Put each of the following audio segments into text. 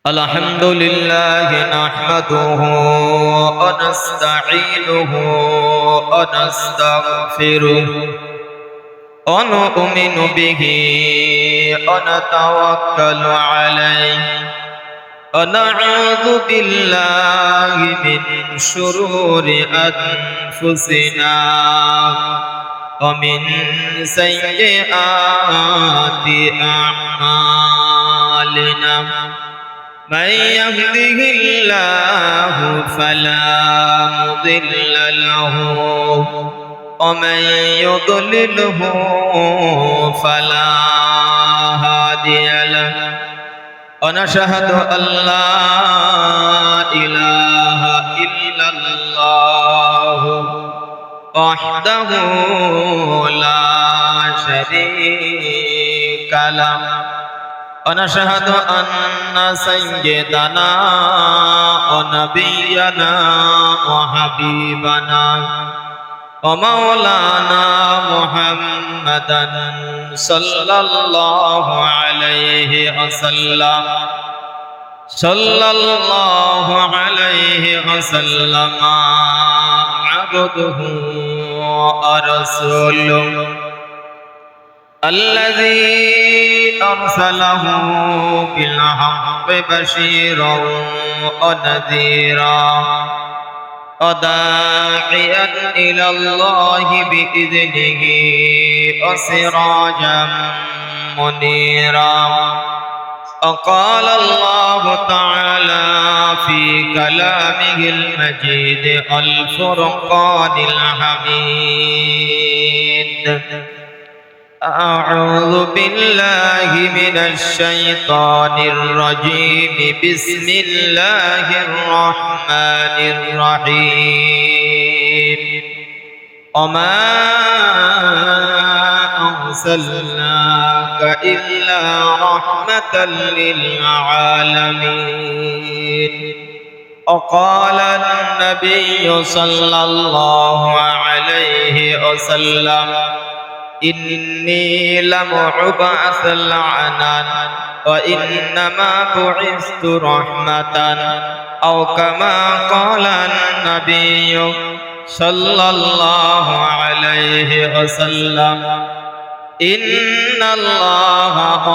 الحمد لله نحمده ونستعينه ونستغفره ونؤمن به ونتوكل عليه ونعوذ بالله من شرور أنفسنا ومن سيئات أعمالنا من يهده الله فلا مضل له ومن يضلله فلا هادي له ونشهد أن لا إله إلا الله وحده لا شريك له ونشهد أن سيدنا ونبينا وحبيبنا ومولانا محمدا صلى الله عليه وسلم عبده ورسوله الذي أرسله بالحق بشيرا ونذيرا وداعيا إلى الله بإذنه وسراجا منيرا وقال الله تعالى في كلامه المجيد الفرقان الحميد أعوذ بالله من الشيطان الرجيم بسم الله الرحمن الرحيم وما أرسلناك إلا رحمة للعالمين وقال النبي صلى الله عليه وسلم إني لمبعوث لعنة وإنما بعثت رحمة أو كما قال النبي صلى الله عليه وسلم إن الله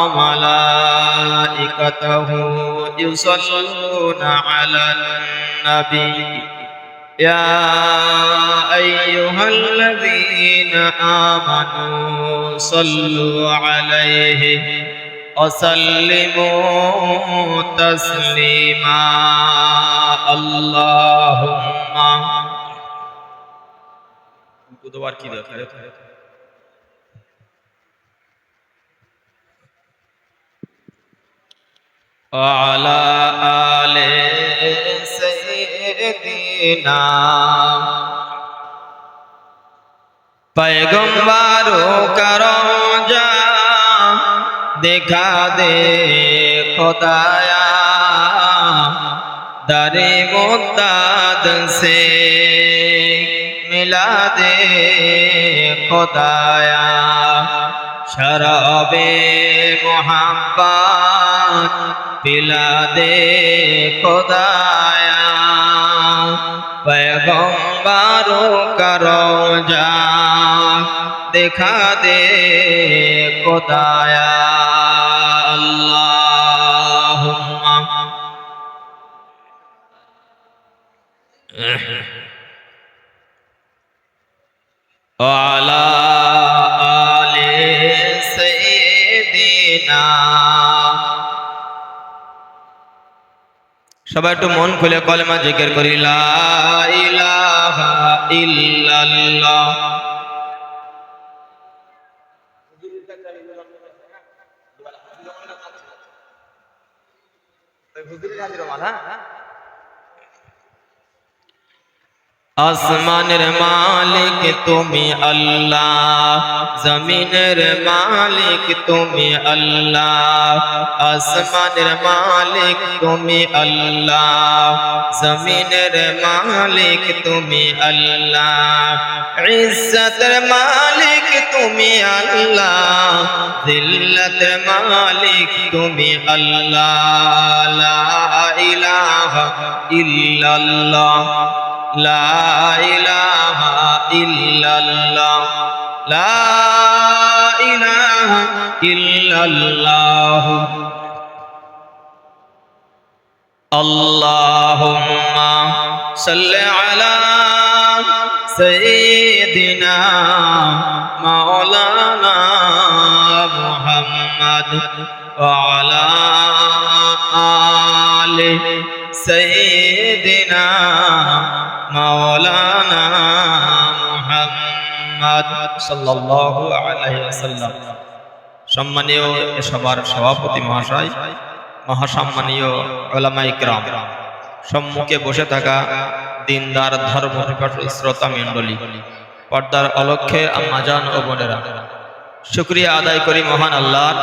وملائكته يصلون على النبي يا أيها الذين آمنوا صلوا عليه وسلموا تسليما اللهم وعلى آل سيدنا पैगंबरों का रोजा दिखा दे खुदाया दरे मुद्दत से मिला दे खुदाया शराबे मोहब्बत पिला दे खुदाया पैगंबरों का रोजा दिखा दे खुदाया अल्लाहुम्मा वाला आले सय्यिदिना সবাই একটু মন খুলে কলেমা জিকির করি লা ইলাহা ইল্লাল্লাহ আসমানের মালিক তুমি আল্লাহ জমিনের মালিক তুমি আল্লাহ আসমানের মালিক তুমি আল্লাহ জমিনের মালিক তুমি আল্লাহ ইজ্জতের মালিক তুমি আল্লাহ জিল্লাতের মালিক তুমি আল্লাহ লা ইলাহা ইল্লাল্লাহ লা ইলাহা ইল্লাল্লাহ লা ইলাহা ইল্লাল্লাহ আল্লাহুম্মা সাল্লি আলা সাইয়্যিদিনা মাওলানা মুহাম্মদ ওয়া আলা আলি সাইয়্যিদিনা মাওলানা মুহাম্মদ সাল্লাল্লাহু আলাইহি ওয়াসাল্লাম। সম্মানীয় সবার সভাপতি মহাশয়, মহাসম্মানীয় উলামায়ে কিরাম, সম্মুখে বসে থাকা দিনদার ধর্মপিপাসু শ্রোতা মণ্ডলী, পর্দার অলক্ষ্যে আম্মাজান ও বোনেরা, শুকরিয়া আদায় করি মহান আল্লাহর,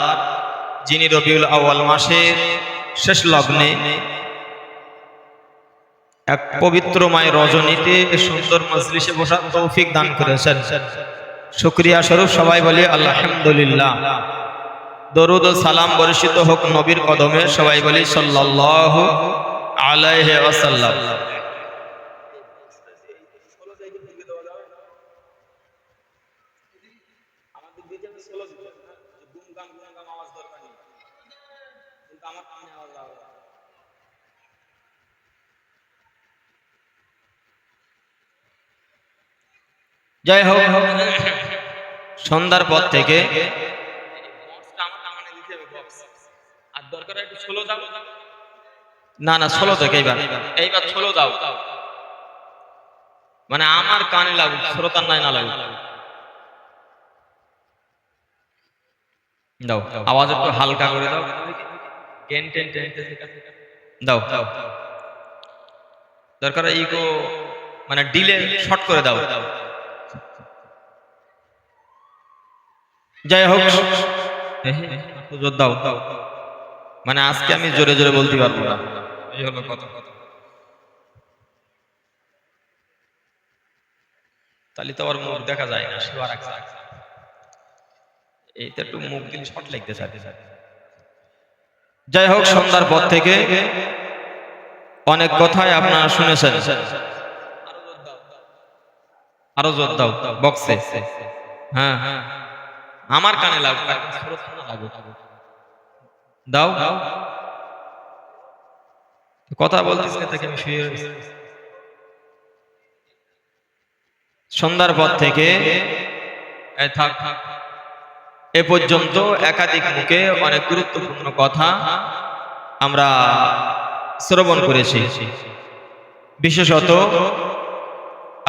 যিনি রবিউল আউয়াল মাসের শেষ লগ্নে এক পবিত্রময় রজনীতে সুন্দর মজলিসে বসার তৌফিক দান করেছেন। শুকরিয়া স্বরূপ সবাই বলি আলহামদুলিল্লাহ। দরুদ ও সালাম বর্ষিত হোক নবীর কদমে, সবাই বলি সাল্লাল্লাহু আলাইহি ওয়াসাল্লাম। যাই হোক, সন্ধ্যার পর থেকে না না ষোলো থেকে এইবার ষোলো দাও, মানে আমার কানে লাগুক, শ্রোতার নাই না লাগুক। দাও আওয়াজ একটু হালকা করে দাও, দাও দাও দরকার ইগো মানে ডিলে শর্ট করে দাও। যাই হোক, জোর দাও, মানে আজকে আমি জোরে জোরে বলতে পারবো না, এই হলো কথা। তাহলে তো আর মুখ দেখা যায় না, এইটা একটু মুখ দিন শর্ট লাগতে চাই। যাই হোক, সন্ধ্যার পর থেকে অনেক কথাই আপনারা শুনেছেন, আরো জোর দাও বক্সে। হ্যাঁ হ্যাঁ, আমার কানে লাগুক, দাও কথা বলতেছি না থেকে আমি শুয়ে রয়েছি। সন্ধ্যার পর থেকে এ পর্যন্ত একাধিক মুখে অনেক গুরুত্বপূর্ণ কথা আমরা শ্রবণ করেছি। বিশেষত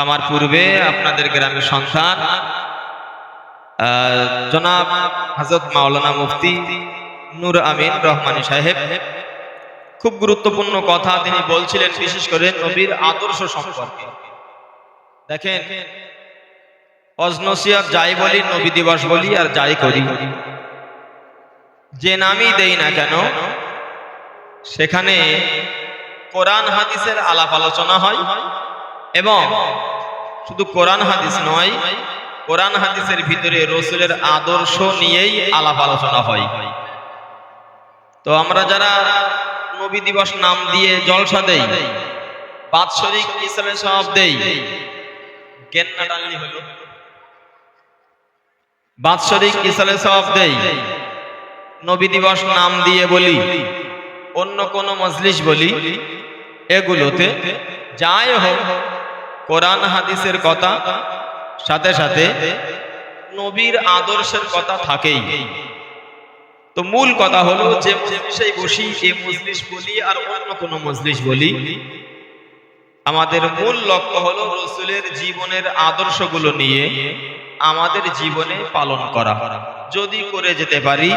আমার পূর্বে আপনাদের গ্রামের সন্তান জনাব হযরত মাওলানা মুফতি নূর আমিন রহমানী সাহেব খুব গুরুত্বপূর্ণ কথা তিনি বলছিলেন, বিশেষ করে নবীর আদর্শ সম্পর্কে। দেখেন, অজনসিয়াত যাই বলি, নবী দিবস বলি আর যাই করি, যে নামই দেই না কেন, সেখানে কোরআন হাদিসের আলাপ আলোচনা হয়, এবং শুধু কোরআন হাদিস নয়, কোরআন হাদিসের ভিতরে রাসূলের আদর্শ নিয়েই আলাপ আলোচনা হয়। তো আমরা যারা নবী দিবস নাম দিয়ে জলসা দেই, বাৎসরিক ইসলামের সওয়াব দেই, জ্ঞান না টানলি হলো, বাৎসরিক ইসলামের সওয়াব দেই, নবী দিবস নাম দিয়ে বলি, অন্য কোন মজলিস বলি, এগুলোতে যাই হোক কোরআন হাদিসের কথা সাথে সাথে নবীর আদর্শের কথা থাকেই। তো মূল কথা হলো, যে মজলিসে বসি, এই মজলিস বলি আর অন্য কোন মজলিস বলি, আমাদের মূল লক্ষ্য হলো রাসূলের জীবনের আদর্শগুলো নিয়ে আমাদের জীবনে পালন করা। যদি করে যেতে পারি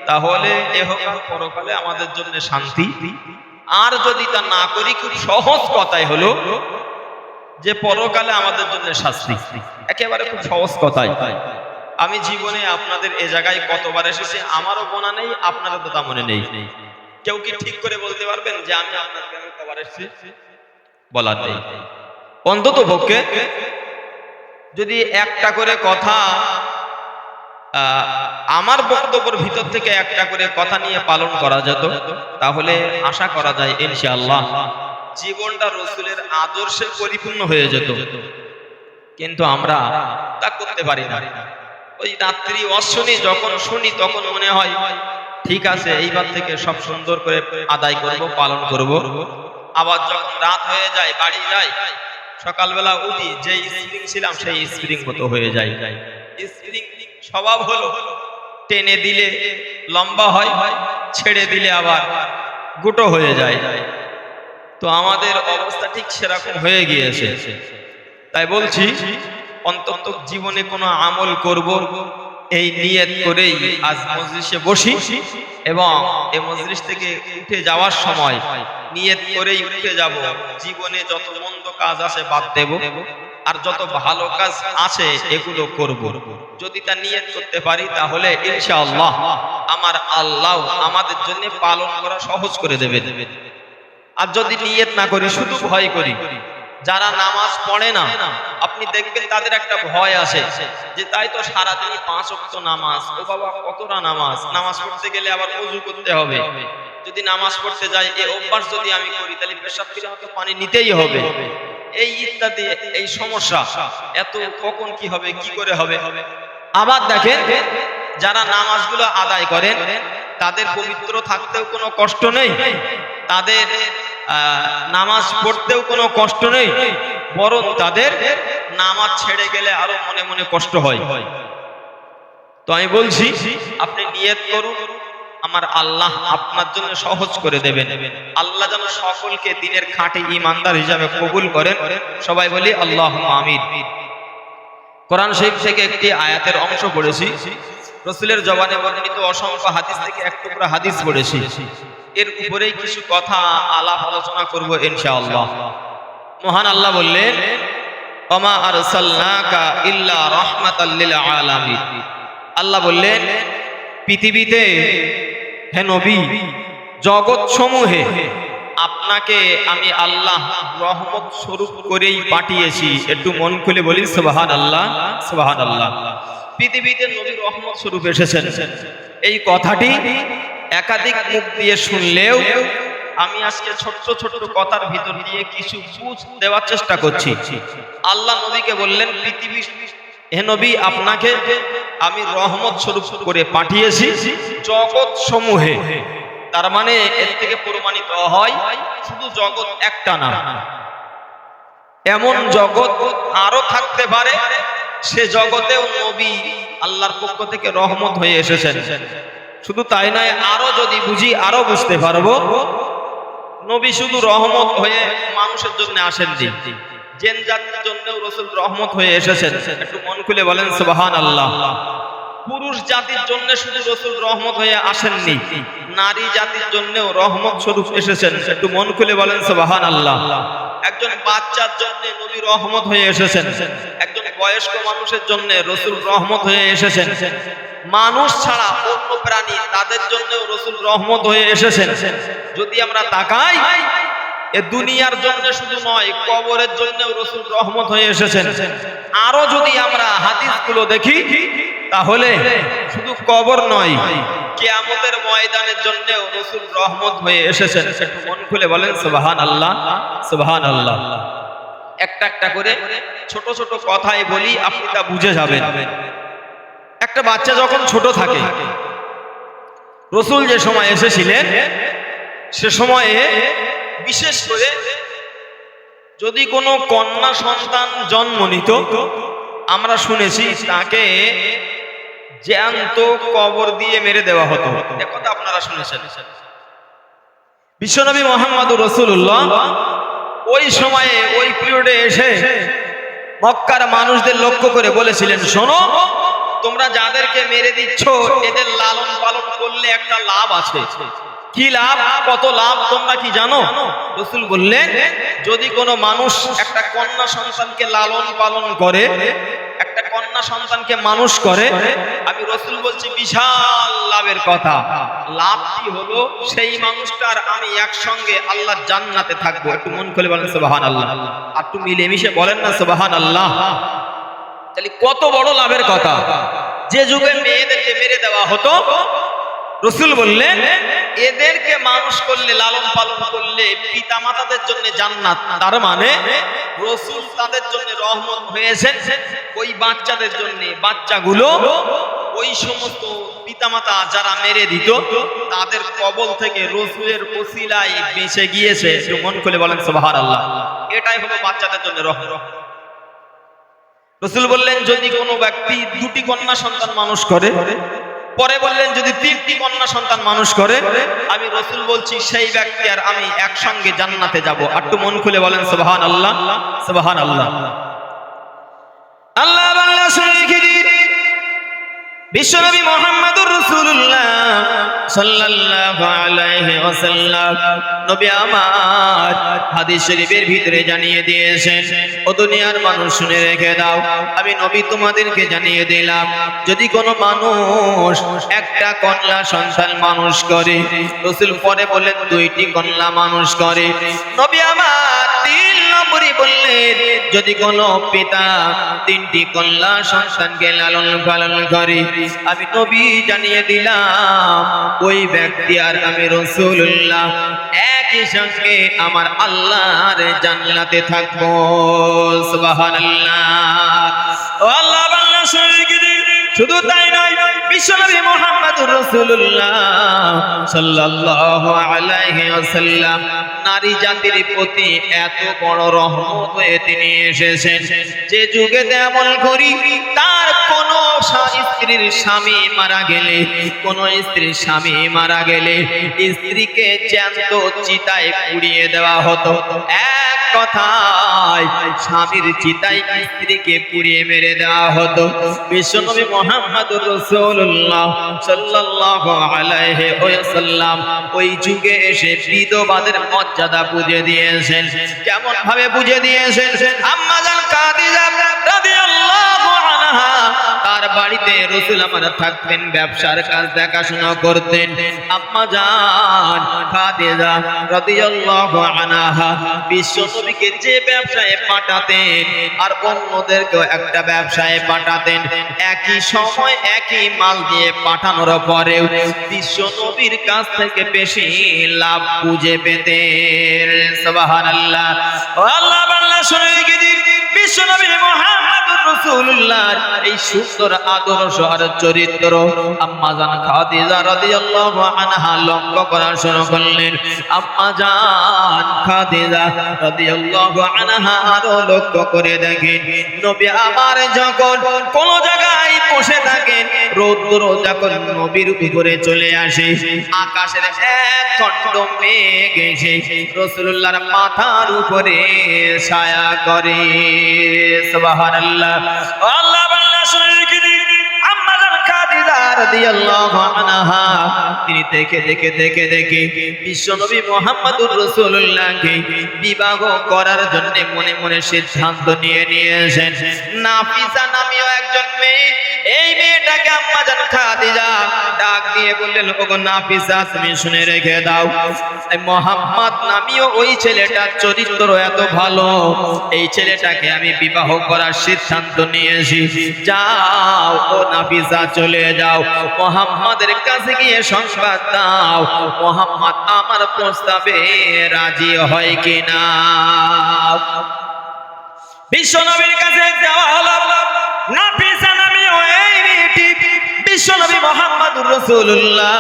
তাহলে ইহকাল পরকালে আমাদের জন্য শান্তি, আর যদি তা না করি, খুব সহজ কথাই হলো যে পরকালে আমাদের জন্য শাস্তি। একেবারে খুব সহজ কথাই। আমি জীবনে আপনাদের এ জায়গায় কতবার এসেছি আমারও গোনা নেই, আপনারও তো তা মনে নেই। কেউ কি ঠিক করে বলতে পারবেন যে আমি আপনার গ্রামে কতবার এসেছি? বলার নেই। অন্তত পক্ষে যদি একটা করে কথা আমার বক্তব্যের ভিতর থেকে একটা করে কথা নিয়ে পালন করা যেত, তাহলে আশা করা যায় ইনশাআল্লাহ জীবনটা রসুলের আদর্শে পরিপূর্ণ হয়ে যেত। কিন্তু আমরা তা করতে পারি না। ওই রাত্রি অশ্বনী যখন শুনি তখন মনে হয় ঠিক আছে, এইবার থেকে সব সুন্দর করে আদায় করব, পালন করব। আবার যখন রাত হয়ে যায়, বাড়ি যাই, সকালবেলা উঠি, যে স্প্রিং ছিলাম সেই স্প্রিং মতো হয়ে যায়। স্প্রিং স্বভাব হলো টেনে দিলে লম্বা হয়, ছেড়ে দিলে আবার গুটো হয়ে যায়। তো আমাদের অবস্থা ঠিক সেরকম হয়ে গিয়েছে। তাই বলছি, অন্তত জীবনে কোনো আমল করব এই নিয়ত করেই আজ মজলিসে বসি, এবং এই মজলিস থেকে উঠে যাওয়ার সময় নিয়ত করেই উঠে যাব, জীবনে যত মন্দ কাজ আছে বাদ দেব, আর যত ভালো কাজ আছে এগুলো করব। যদি তা নিয়ত করতে পারি তাহলে ইনশাআল্লাহ আমার আল্লাহ আমাদের জন্য পালন করা সহজ করে দেবে। আর যদি নিয়ত না করি, শুধু ভয় করি, যারা নামাজ পড়ে না আপনি দেখবেন তাদের একটা ভয় আসে যে তাই তো সারাদিনই 5 ওয়াক্ত নামাজ, ও বাবা কতটা নামাজ, নামাজ পড়তে গেলে আবার ওযু করতে হবে, যদি নামাজ পড়তে যাই এই অভ্যাস যদি আমি করি তাহলে পেশাব করে আমাকে পানি নিতেই হবে, এই ইত্যাদি এই সমস্যা, এত কখন কি হবে, কি করে হবে। আবার দেখেন যারা নামাজগুলো আদায় করেন তাদের পবিত্র থাকতেও কোনো কষ্ট নেই, তাদের নামাজ পড়তেও কোনো কষ্ট নেই, বরং তাদের নামাজ ছেড়ে গেলে আরো মনে মনে কষ্ট হয়। তো আমি বলছি আপনি নিয়ত করুন, আমার আল্লাহ আপনার জন্য সহজ করে দেবেন। আল্লাহ যেন সকলকে দিনের খাঁটি ঈমানদার হিসাবে কবুল করেন। সবাই বলি আল্লাহুম্মা আমিন। কোরআন শরীফ থেকে একটি আয়াতের অংশ পড়েছি, রাসূলের জবানে বর্ণিত অসংখ্য হাদিস থেকে এক টুকরা হাদিস পড়েছি, এর উপরেই কিছু কথা আলাপ আলোচনা করব ইনশাআল্লাহ। মহান আল্লাহ বললেন, ওমা আরসালনাকা ইল্লা রাহমাতাল লিল আলামিন। আল্লাহ বললেন, পৃথিবীতে হে নবী, জগৎ সমূহে আপনাকে আমি আল্লাহ রহমত স্বরূপ করেই পাঠিয়েছি। একটু মন খুলে বলি সুবহানাল্লাহ, সুবহানাল্লাহ। পৃথিবীতে নবী রহমত স্বরূপ এসেছেন, এই কথাটি একাধিক মুখ দিয়ে শুনলেও আমি আজকে ছোট্ট ছোট্ট কথার ভিতর দিয়ে কিছু বুঝ দেওয়ার চেষ্টা করছি। আল্লাহ নবীকে বললেন, পৃথিবী হে নবী, আপনাকে আমি রহমত স্বরূপ করে পাঠিয়েছি জগৎ সমূহে। তার মানে এর থেকে প্রমাণিত হয় শুধু জগৎ একটা না, এমন জগৎ আরো থাকতে পারে, সে জগতেও নবী আল্লাহর পক্ষ থেকে রহমত হয়ে এসেছেন। শুধু তাই নয়, আরো যদি বুঝি আরো বুঝতে পারবো, নবী শুধু রহমত হয়ে মানুষের জন্য আসেননি, জিন জাতির জন্যও রাসূল রহমত হয়ে এসেছেন। একটু মন খুলে বলেন সুবহানাল্লাহ। পুরুষ জাতির জন্য শুধু রাসূল রহমত হয়ে আসেননি, নারী জাতির জন্যও রহমত স্বরূপ এসেছেন। একটু মন খুলে বলেন সুবহানাল্লাহ। একজন বাচ্চার জন্য নবী রহমত হয়ে এসেছেন, একজন বয়স্ক মানুষের জন্য রাসূল রহমত হয়ে এসেছেন। মানুষ ছাড়া অন্য প্রাণী তাদের জন্যও রাসূল রহমত হয়ে এসেছেন। যদি আমরা তাকাই, এ দুনিয়ার জন্য শুধু নয়, কবরের জন্যও রাসূল রহমত হয়ে এসেছেন। আরো যদি আমরা হাদিসগুলো দেখি তাহলে শুধু কবর নয়, কিয়ামতের ময়দানের জন্যও রাসূল রহমত হয়ে এসেছেন। একটু মন খুলে বলেন সুবহানাল্লাহ, সুবহানাল্লাহ। একটা একটা করে ছোট ছোট কথাই বলি, আপনি তা বুঝে যাবেন। একটা বাচ্চা যখন ছোট থাকে, রাসূল যে সময় এসেছিলেন সে সময়ে বিশেষ করে যদি কোনো কন্যা সন্তান জন্ম নিত, আমরা শুনেছি তাকে জ্যান্ত কবর দিয়ে মেরে দেওয়া হতো। এ কথা আপনারা শুনেছেন। বিশ্বনবী মুহাম্মদুর রাসূলুল্লাহ ওই সময়ে ওই পিরিয়ডে এসে মক্কার মানুষদের লক্ষ্য করে বলেছিলেন, শোনো, তোমরা যাদেরকে মেরে দিচ্ছ এদের লালন পালন করলে একটা লাভ আছে। কি লাভ? কত লাভ তোমরা কি জানো? রাসূল বললেন, যদি কোনো মানুষ একটা কন্যা সন্তানকে লালন পালন করে, একটা কন্যা সন্তানকে মানুষ করে, আমি রাসূল বলছি বিশাল লাভের কথা। লাভটি হলো সেই মানুষটার আমি একসঙ্গে আল্লাহর জান্নাতে থাকবো। একটু মন খুলে বলেন সুবহানাল্লাহ, আর একটু মিলেমিশে বলেন না সুবহানাল্লাহ। তাহলে কত বড় লাভের কথা। যে যুগে মেয়েদেরকে মেরে দেওয়া হতো, রাসূল বললেন এদেরকে মানুষ করলে, লালন পালন করলে পিতা মাতাদের জন্য জান্নাত। তার মানে রাসূল তাদের জন্য রহমত হয়েছেন ওই বাচ্চাদের জন্য। বাচ্চাগুলো ওই সমস্ত পিতামাতা যারা মেরে দিত তাদের কবল থেকে রাসূলের ওসিলায় বেঁচে গিয়েছে। একটু মন খুলে বলেন সুবহানাল্লাহ। এটাই হলো বাচ্চাদের জন্য রহমত। রাসূল বললেন যদি কোনো ব্যক্তি দুটি কন্যা সন্তান মানুষ করে, পরে বললেন যদি তিনটি কন্যা সন্তান মানুষ করে, আমি রাসূল বলছি সেই ব্যক্তি আর আমি একসঙ্গে জান্নাতে যাব। একটু মন খুলে বলেন সুবহানাল্লাহ, সুবহানাল্লাহ। আল্লাহ বাংলা শুনে বিশ্বনবী মুহাম্মদুর রাসূলুল্লাহ সাল্লাল্লাহু আলাইহি ওয়াসাল্লাম নবী আমার হাদিস শরীফের ভিতরে জানিয়ে দিয়েছেন, ও দুনিয়ার মানুষ শুনে রেখে দাও, আমি নবী তোমাদেরকে জানিয়ে দিলাম যদি কোনো মানুষ একটা কন্যা সন্তান মানুষ করে, রাসূল পরে বললেন দুইটি কন্যা মানুষ করে, নবী আমার তিন নম্বরই বললেন যদি কোনো পিতা তিনটি কন্যা সন্তানকে লালন পালন করে, আমি নবী জানিয়ে দিলাম ওই ব্যক্তি আর আমি রাসূলুল্লাহ একই সঙ্গে আমার আল্লাহর জান্নাতে থাকবো। সুবহানাল্লাহ। ও আল্লাহ বাংলা শুধু তাই নয়, বিশ্বনবী মুহাম্মদুর রাসূলুল্লাহ সাল্লাল্লাহু আলাইহি ওয়াসাল্লাম নারী জাতির প্রতি এত বড় রহমত হয়ে তিনি এসেছেন যে যুগে তেমন করি তার কোন স্ত্রীর স্বামী মারা গেলে, কোন স্ত্রীর স্বামী মারা গেলে স্ত্রীকে জ্যান্ত চিতায় পুড়িয়ে দেওয়া হতো। এক কথায় স্বামীর চিতায় স্ত্রীকে পুড়িয়ে মেরে দেওয়া হতো। বিশ্বনবী মুহাম্মদুর রাসূলুল্লাহ সাল্লাল্লাহু আলাইহি ওয়াসাল্লাম ওই যুগে এসে বিধবাদের মর্যাদা বুঝিয়ে দিয়েছেন। কেমন ভাবে বুঝিয়ে দিয়েছেন? আম্মা জান খাদিজা রাদিয়াল্লাহু আনহা তার বাড়িতে রাসূল আমার থাকতেন, ব্যবসার কাজ দেখাশোনা করতেন। আম্মা জান খাদিজা রাদিয়াল্লাহু আনহা বিশ্বনবীকে যে ব্যবসায় পাঠাতেন আর অন্যদেরকেও একটা ব্যবসায় পাঠাতেন, একই সময় একই মাল দিয়ে পাঠানোর পরেও বিশ্বনবীর কাছ থেকে বেশি লাভ বুঝে পেতেন। সুবহানাল্লাহ। আল্লাহ বাংলা শুনে বিশ্বনবী মুহাম্মদুর রাসূলুল্লাহ এই সুন্দর আদর্শ আর চরিত্র আম্মা জান খাদিজা রাদিয়াল্লাহু আনহা লক্ষ্য করা শুরু করলেন। আম্মা জান খাদিজা রাদিয়াল্লাহু আনহা আরো লক্ষ্য করে দেখেন নবী আমার যখন কোন জায়গায় বসে থাকেন, রৌদ্র যখন নবীর উপরে চলে আসে, আকাশের এক খণ্ড মেঘ এসে রাসূলুল্লাহর মাথার উপরে ছায়া করে। সুবহানাল্লাহ। আল্লাহ বাংলা শুনে আম্মা জান খাদিজা রাদিয়াল্লাহু আনহা তিনি দেখে বিশ্বনবী মুহাম্মদুর রাসূলুল্লাহকে বিবাহ করার জন্য মনে মনে সিদ্ধান্ত নিয়েছেন। নাফিসা নামীয় একজন মেয়ে, এই মেয়েটাকে আম্মা জান খাদিজা ডাক দিয়ে বললেন ওগো নাফিসা তুমি শুনে রেখে দাও, মুহাম্মদ নামীয় ওই ছেলেটার চরিত্র এত ভালো, এই ছেলেটাকে আমি বিবাহ করার সিদ্ধান্ত নিয়েছি। যাও ও নাফিসা চলে যাও, মুহাম্মাদের কাছে গিয়ে সংবাদ দাও মুহাম্মদ আমার প্রস্তাবে রাজি হয় কিনা। বিশ্বনবীর কাছে যাওয়া হলো। নাফিসা নামীয় এই মেয়েটি বিশ্বনবী মুহাম্মদুর রাসূলুল্লাহ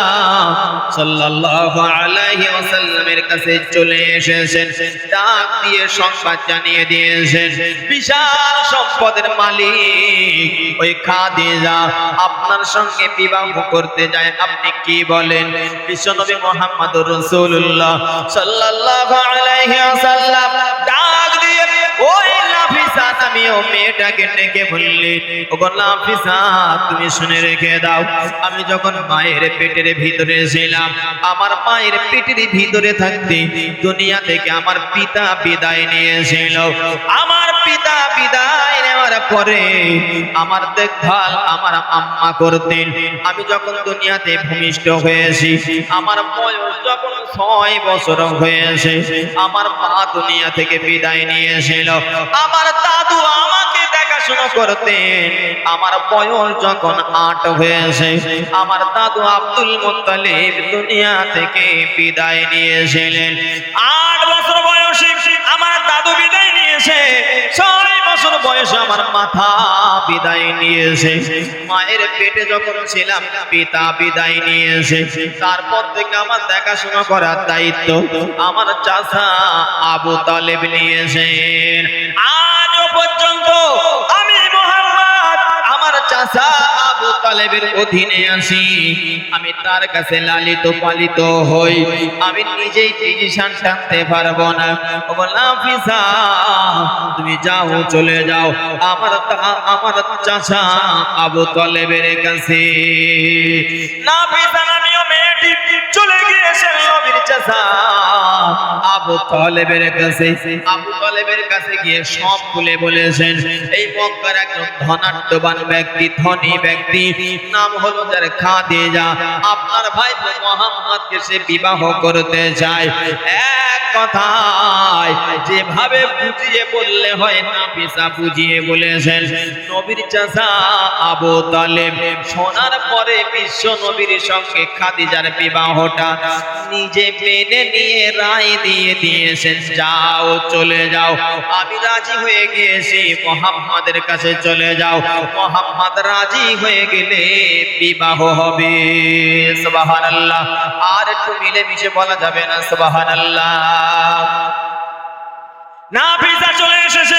সাল্লাল্লাহু আলাইহি ওয়াসাল্লামের কাছে চলে এসেছেন। ডাক দিয়ে সংবাদ জানিয়ে দিয়েছেন বিশাল সম্পদের মালিক ওই খাদিজা আপনার সঙ্গে বিবাহ করতে যায়, আপনি কি বলেন? বিশ্বনবী মুহাম্মদুর রাসূলুল্লাহ সাল্লাল্লাহু আলাইহি ওয়াসাল্লাম ডাক দিয়ে ওই নাফিসা নামীয় মেয়েটাকে ডেকে বললেন ওগো নাফিসা তুমি শুনে রেখে দাও, আমি যখন মায়ের পেটের ভিতরে ছিলাম, আমার মায়ের পেটের ভিতরে থাকতে দুনিয়া থেকে আমার পিতা বিদায় নিয়েছিল। আমার পিতা বিদায় নেওয়ার পরে আমার দেখভাল আমার আম্মা করতেন। আমি যখন দুনিয়াতে ভূমিষ্ঠ হয়েছি, আমার বয়স যখন 6 বছর হয়েছে, আমার মা দুনিয়া থেকে বিদায় নিয়েছিল। আমার দাদু আমাকে দেখাশোনা দেখাশোনা করতেন। আমার বয়স যখন 8 হয়েছে, আমার দাদু আব্দুল মুত্তালিব দুনিয়া থেকে বিদায় নিয়েছিলেন। 8 বছর বয়সে আমার দাদু বিদায় নিয়েছে, 6 বছর বয়সে আমার মাথা বিদায় নিয়েছে। মায়ের পেটে যখন ছিলাম পিতা বিদায় নিয়েছে। তারপর থেকে আমার দেখাশোনা করার দায়িত্ব আমার চাচা আবু তালেব নিয়েছেন। আজও পর্যন্ত আমি মুহাম্মদ আমার চাচা আবু তালেবের অধীনে আছি। আমি তার কাছে লালিত পালিত হই। আমি নিজেই ডিসিশন টানতে পারবো না। ও নাফিসা, তুমি যাও, চলে যাও আমার চাচা আবু তালেবের কাছে। নাফিসা নামীয় মেয়েটি চলে গিয়েছেন নবীর চাচা আবু তালেবের কাছে। আবু তালেবের কাছে গিয়ে সব খুলে বলেছেন, এই মক্কার একজন ধনাঢ্যবান ব্যক্তি, ধনী ব্যক্তি, নাম হলো যার খাদিজা, আপনার ভাই মুহাম্মদকে সে বিবাহ করতে চায়। এক কথায় যেভাবে বুঝিয়ে বললে হয় নাফিসা বুঝিয়ে বলেছেন। নবীর চাচা আবু তালেব শোনার পরে বিশ্ব নবীর সঙ্গে খাদিজার বিবাহটা নিজে মেনে নিয়ে রায় দিয়ে দিয়েছেন, যাও, চলে যাও, আমি রাজি হয়ে গিয়েছি, মুহাম্মাদের কাছে চলে যাও। মুহাম্মদ রাজি হয়ে গেলে বিবাহ হবে। সুবহানাল্লাহ। আর একটু মিলেমিশে বলা যাবে না সুবহানাল্লাহ? নাফিসা চলে এসেছে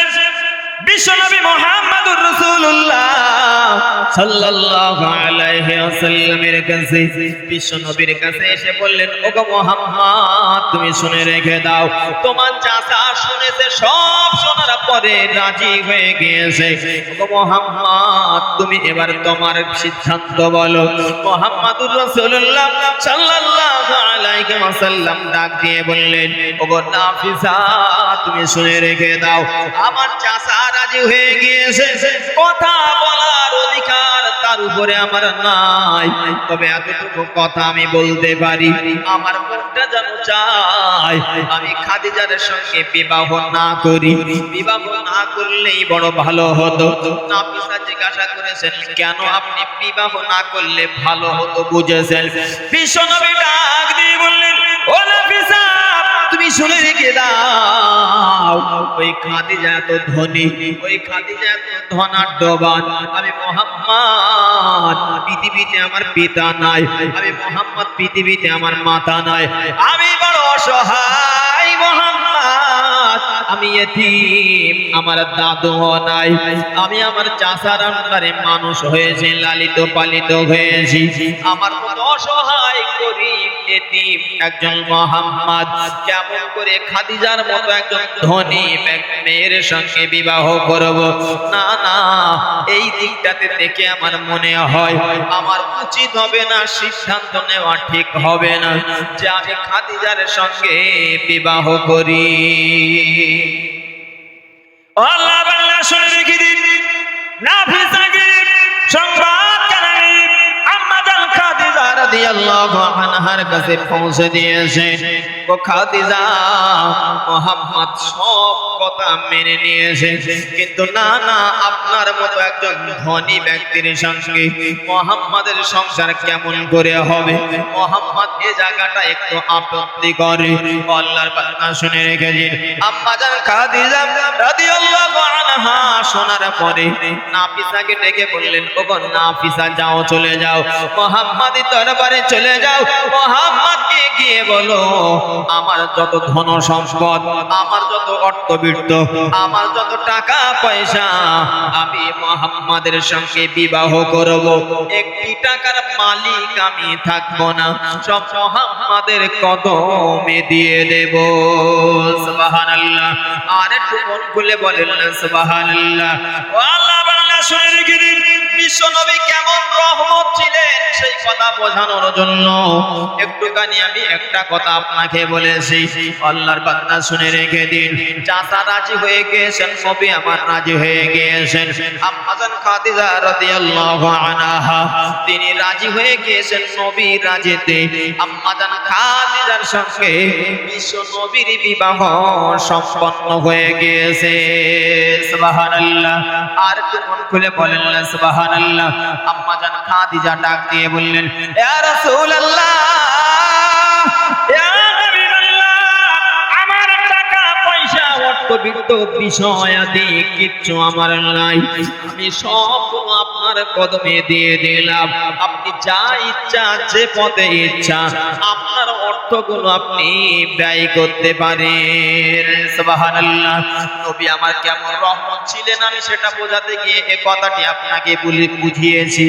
বিশ্বনবী মুহাম্মদুর রাসূলুল্লাহ সাল্লাল্লাহু আলাইহি ওয়াসাল্লামের কাছে। বিশ্বনবীর কাছে এসে বললেন, ওগো মুহাম্মদ, তুমি শুনে রেখে দাও, তোমার চাচা শুনেছে, সব শোনার পরে রাজি হয়ে গিয়েছে। ওগো মুহাম্মদ, তুমি এবার তোমার সিদ্ধান্ত বলো। মুহাম্মদুর রাসূলুল্লাহ সাল্লাল্লাহু আলাইহি ওয়াসাল্লাম ডাক দিয়ে বললেন, ওগো নাফিসা, তুমি শুনে রেখে দাও, আমার চাচা রাজি হয়ে গিয়েছে, কথা বলার অধিকার তার উপরে আমার নাই। তবে এতটুকু কথা আমি বলতে পারি, আমার মনটা যেন চায় আমি খাদিজার সঙ্গে বিবাহ না করি। বিবাহ না করলেই বড় ভালো হতো। নাফিসা জিজ্ঞাসা করেছেন, কেন আপনি বিবাহ না করলে ভালো হতো বুঝেছেন? বিশ্বনবী ডাক দিয়ে বললেন, ও নাফিসা, তুমি শুনে রেখে দাও, ওই খাদিজা এত ধনী, ওই খাদিজা এত ধনাঢ্যবান, আমি মুহাম্মদ পৃথিবীতে আমার পিতা নাই, আমি মুহাম্মদ পৃথিবীতে আমার মাতা নাই, আমি বড় অসহায় মুহাম্মদ, আমি এতিম, আমার দাদু নাই, আমি আমার চাচার আন্ডারে মানুষ হয়েছি, লালিত পালিত হয়েছি, আমার মতো অসহায় গরিব এতিম একজন মুহাম্মদ কেমন করে খাদিজার মতো একজন ধনী মেয়ের সঙ্গে বিবাহ করব? না না, এই দিকটাতে দেখে আমার মনে হয় আমার উচিত হবে না, সিদ্ধান্ত নেওয়া ঠিক হবে না যে আমি খাদিজার সঙ্গে বিবাহ করি। আল্লাহ বান্দা শুনে রেখে দিন, নাফিসাকে সংবাদ জানাই আম্মা জান খাদিজা রাদিয়াল্লাহু আনহার কাছে পৌঁছে দিয়েছে। ও খাদিজা, মুহাম্মদ সব কথা মেনে নিয়েছে, কিন্তু না না, আপনার মতো একজন ধনী ব্যক্তির সঙ্গে মুহাম্মাদের সংসার কেমন করে হবে? মুহাম্মদ এই জায়গাটা একটু আপত্তি করে। আল্লাহর বান্দা শুনে রেখেছেন, আম্মা জান খাদিজা রাদিয়াল্লাহু আনহা শোনার পরে নাফিসাকে ডেকে বললেন, ওগো নাফিসা, যাও, চলে যাও, মুহাম্মাদের দরবারে চলে যাও, মুহাম্মদকে গিয়ে বলো, আমার যত ধন সম্পদ, আমার যত অর্থবিত্ত, আমার যত টাকা পয়সা, আমি মুহাম্মাদের সঙ্গে বিবাহ করব, একটি টাকার মালিক আমি থাকবো না, সব মুহাম্মাদের কদমে দিয়ে দেব। সুবহানাল্লাহ। আর একটু মন খুলে বলেন না সুবহানাল্লাহ। আল্লাহ বান্দা শুনে রেখে দিন, বিশ্বনবী কেমন রহমত ছিলেন সেই কথা বোঝানোর জন্য একটুখানি আমি একটা কথা আপনাকে বলেছি। আল্লাহর বান্দা শুনে রেখে দিন। চাচা রাজি হয়ে গিয়েছেন, নবী আমার রাজি হয়ে গিয়েছেন। আম্মা জান খাদিজা রাদিয়াল্লাহু আনহা তিনি রাজি হয়ে গিয়েছেন নবীর রাজিতে। আম্মা জান খাদিজার সঙ্গে বিশ্বনবীর বিবাহ সম্পন্ন হয়ে গিয়েছে। সুবহানাল্লাহ। আর মন খুলে বলেন না সুবহানাল্লাহ। আম্মা জান খাদিজা ডাক দিয়ে বললেন, ইয়া রাসূলুল্লাহ, ইয়া নবীল্লাহ, আমার টাকা পয়সা অর্থবিত্ত বিষয়াদি কিচ্ছু আমার নাই, আমি সবগুলো আপনার কদমে দিয়ে দিলাম। আপনি যা ইচ্ছা, যে পথে ইচ্ছা আপনার অর্থগুলো আপনি ব্যয় করতে পারেন। সুবহানাল্লাহ। নবী আমার কেমন রহমত ছিলেন আমি সেটা বোঝাতে গিয়ে এই কথাটি আপনাকে বুঝিয়েছি।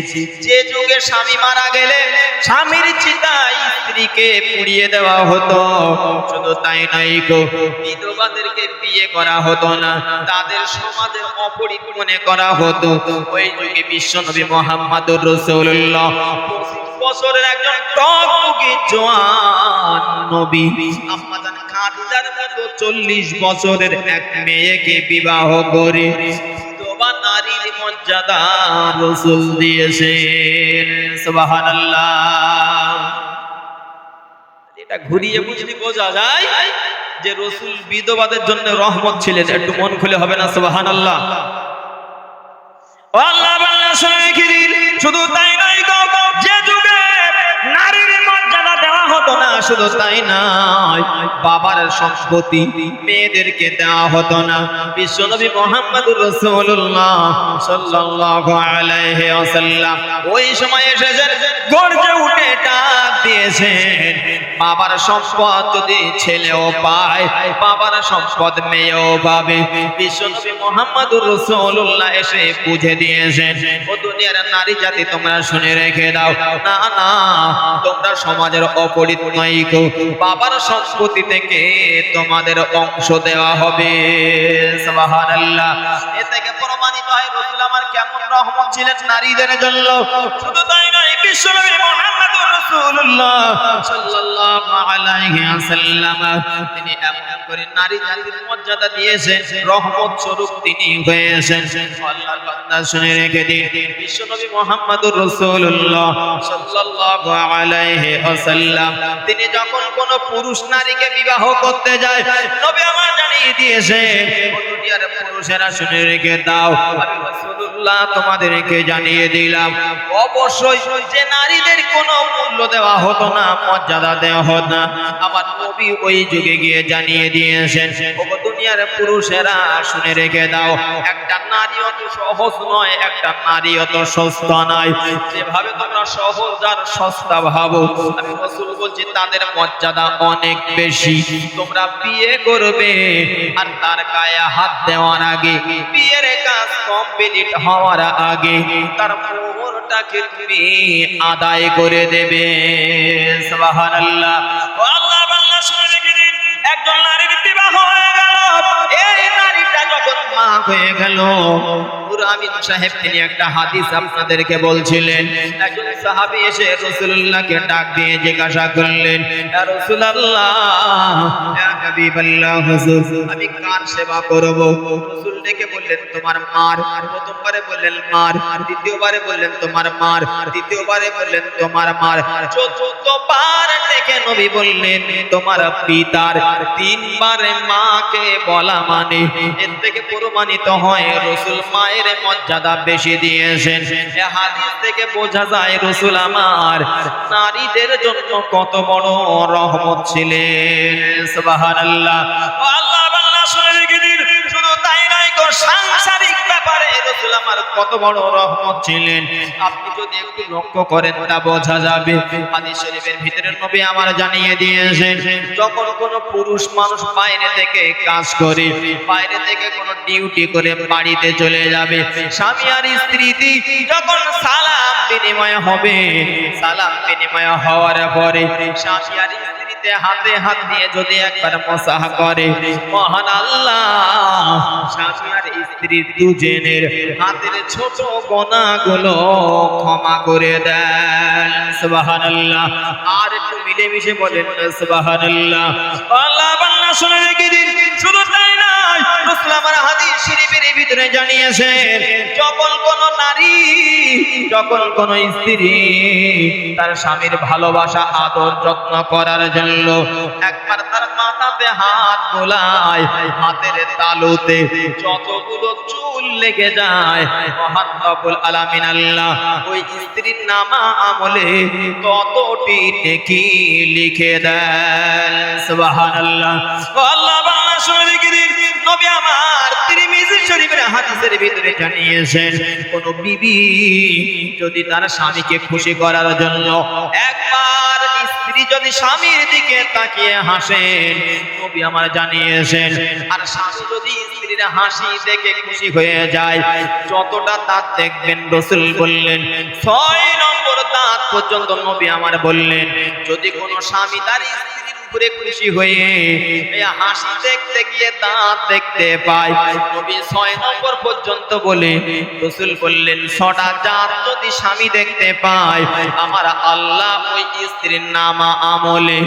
যে যুগে স্বামী মারা গেলে স্বামীর চিতায় স্ত্রীকে পুড়িয়ে দেওয়া হতো, শুধু তাই নয় গো, বিধবাদেরকে বিয়ে করা হতো না, তাদের সমাজে অপরিক মনে করা হতো। ওই যুগে বিশ্বনবী মুহাম্মদুর রাসূলুল্লাহ 25 বছরের একজন টকটকে জওয়ান নবী আম্মা জান খাদিজার মতো 40 বছরের এক মেয়েকে বিবাহ করে বিধবা নারীর মর্যাদা রাসূল দিয়েছেন। সুবহানাল্লাহ। এটা ঘুরিয়ে বুঝলি বোঝা যায় যে রাসূল বিধবাদের জন্য রহমত ছিলেন। একটু মন খুলে হবে না সুবহানাল্লাহ। আল্লাহ বান্দা শুনে রেখে দিন। শুধু তাই নয় গো, যে যুগে নারীর মর্যাদা দেওয়া হতো না, শুধু তাই নয় বাবার সম্পত্তি মেয়েদেরকে দেওয়া হতো না। বিশ্বনবী মুহাম্মদুর রাসূলুল্লাহ সাল্লাল্লাহু আলাইহি ওয়াসাল্লাম ওই সময় এসেছেন, গর্জে উঠে ডাক দিয়েছেন, বাবার সম্পদ যদি ছেলেও পায়, বাবার সম্পদ মেয়েও পাবে। বিশ্বনবী মুহাম্মদুর রাসূলুল্লাহ এসে বুঝে দিয়েছেন, ও দুনিয়ার নারী জাতি তোমরা শুনে রেখে দাও, না না, তোমরা সমাজের অপরিত নয় গো, বাবার সম্পত্তি থেকে তোমাদের অংশ দেওয়া হবে। সুবহানাল্লাহ। এ থেকে প্রমাণিত হয় রাসূল আমার কেমন রহমত ছিলেন নারীদের জন্য। শুধু তাই নয়, বিশ্বনবী মুহাম্মদুর রাসূলুল্লাহ সাল্লাল্লাহু আলাইহি ওয়াসাল্লাম তিনি এমন করে নারী জাতির মর্যাদা দিয়েছেন, রহমত স্বরূপ তিনি হয়েছেন। আল্লাহর বান্দা শুনে রেখে দিন। বিশ্বনবী মুহাম্মদুর রাসূলুল্লাহ সাল্লাল্লাহু আলাইহি ওয়াসাল্লাম তিনি যখন কোন পুরুষ নারীকে বিবাহ করতে যায়, নবী আমার জানিয়ে দিয়েছেন, দুনিয়ার পুরুষেরা শুনে রেখে দাও, আমি রাসূলুল্লাহ তোমাদেরকে জানিয়ে দিলাম, অবশ্যই যে নারীদের কোনো মূল্য দেওয়া হতো না, মর্যাদা দেওয়া হতো না, আমার নবী ওই যুগে গিয়ে জানিয়ে দিয়েছেন, ও দুনিয়ার পুরুষেরা শুনে রেখে দাও, একটা নারী অত সহজ নয়, একটা নারী অত সস্তা নয়। যেভাবে তোমরা সহজ আর সস্তা ভাবো, আমি রাসূল বলছি তাদের মর্যাদা অনেক বেশি। তোমরা বিয়ে করবে আর তার গায়ে হাত দেওয়ার আগে, বিয়ের কাজ কমপ্লিট হওয়ার আগে তার মোহরটাকে তুমি আদায় করে দেবে। সুবহানাল্লাহ। আল্লাহ বান্দা শুনে রেখে দিন, একজন নারীর বিবাহ হয়ে গেল, এই নারীটা যখন মা হয়ে গেল, আমিন সাহেব তিনি একটা হাদিস আপনাদেরকে বলছিলেন। একজন সাহাবী এসে রাসূলুল্লাহকে ডাক দিয়ে জিজ্ঞাসা করলেন, ইয়া রাসূলুল্লাহ, ইয়া হাবিবাল্লাহ, হুজুর আমি কার সেবা করব? রাসূল ডেকে বললেন, তোমার মার। প্রথমবারে বললেন মার, দ্বিতীয়বারে বললেন তোমার মার, তৃতীয়বারে বললেন তোমার মার, চতুর্থবার ডেকে নবী বললেন তোমার পিতার। তিনবারে মাকে বলা মানে এর থেকে প্রমাণিত হয় রাসূল মায়ের মর্যাদা বেশি দিয়েছেন। এই হাদিস থেকে বোঝা যায় রাসূল আমার নারীদের জন্য কত বড় রহমত ছিলেন। সুবহানাল্লাহ। আল্লাহ বান্দা শুনে রেখে দিন। শুধু তাই নয় গো, সাংসারিক ব্যাপারে রাসূল আমার কত বড় রহমত ছিলেন, আপনি যদি একটু লক্ষ্য করেন তা বোঝা যাবে। হাদিস শরীফের ভিতরে নবী আমার জানিয়ে দিয়েছেন, যখন কোন পুরুষ মানুষ বাইরে থেকে কাজ করে, বাইরে থেকে কোন ডিউটি করে বাড়িতে চলে যাবে, স্বামী আর স্ত্রী যখন সালাম বিনিময় হবে, সালাম বিনিময় হওয়ার পরে স্বামী আর স্ত্রীতে হাতে হাত দিয়ে যদি একবার মুসাহা করে, মহান আল্লাহ স্বামী আর স্ত্রী দুজনের হাতের ছোট গোনাগুলো ক্ষমা করে দেন। সুবহানাল্লাহ। আর একটু মিলেমিশে বলেন সুবহানাল্লাহ। আল্লাহ বান্দা শুনে রেখে দিন, শুধু তাই নয়, রাসূল আমার হাদিস শরীফের ভিতরে জানিয়েছেন, যখন কোন নারী, যখন কোন স্ত্রী তার স্বামীর ভালোবাসা আদর যত্ন করার জন্য একবার তার মাথাতে হাত বোলায়, হাতের তালুতে যতগুলো চুল লেগে যায়, মহান রব্বুল আলামিন আল্লাহ ওই স্ত্রীর নামা আমলে ততটি নেকি লিখে দেন। সুবহানাল্লাহ। আল্লাহ বান্দা শুনে রেখে দিন, নবী আমার তিরমিজি শরীফের হাদিসের ভিতরে জানিয়েছেন, কোন বিবি যদি তার স্বামীকে খুশি করার জন্য একবার, স্ত্রী যদি স্বামীর দিকে তাকিয়ে হাসেন, নবী আমার জানিয়েছেন, আর স্বামী যদি স্ত্রীর হাসি দেখে খুশি হয়ে যায়, যতটা দাঁত দেখবেন, রাসূল বললেন 6 নম্বর দাঁত পর্যন্ত নবী আমার বললেন, যদি কোন স্বামী তার স্ত্রীর উপরে খুশি হয়ে এই হাসি দেখতে গিয়ে দাঁত দেখতে পায়, নবী 6 নম্বর পর্যন্ত বলে, রাসূল বললেন 6টা দাঁত যদি স্বামী দেখতে পায়, আমার আল্লাহ ওই স্ত্রীর নামা আমলে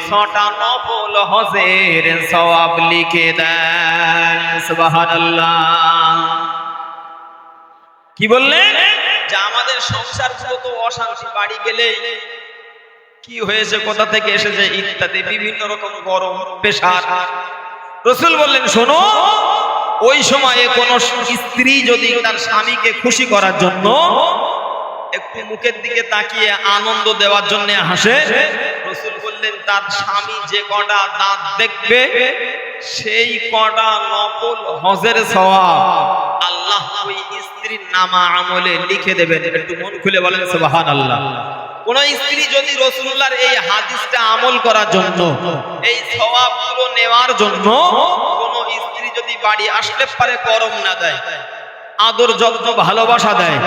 6টা নফল হজের সওয়াব লিখে দেন। সুবহানাল্লাহ। কি বললেন? যে আমাদের সংসারগুলো তো অশান্তি, বাড়ি গেলে কি হয়েছে, কোথা থেকে এসেছে ইত্যাদি বিভিন্ন রকম গরম, প্রেসার। রাসূল বললেন, শোনো, ওই সময়ে কোন স্ত্রী যদি তার স্বামীকে খুশি করার জন্য একটু মুখের দিকে তাকিয়ে আনন্দ দেওয়ার জন্য হাসে, রাসূল বললেন তার স্বামী যে কটা দাঁত দেখবে সেই কটা নফল হজের সওয়াব আল্লাহ ওই স্ত্রীর নামা আমলে লিখে দেবেন। একটু মন খুলে বলেন সুবহানাল্লাহ। কোন স্ত্রী যদি রাসূলুল্লাহর এই হাদিসটা আমল করার জন্য, এই সওয়াবগুলো নেওয়ার জন্য, কোন স্ত্রী যদি বাড়ি আসলে পারে গরম না দেয়, আদর যত্ন ভালোবাসা দেয়,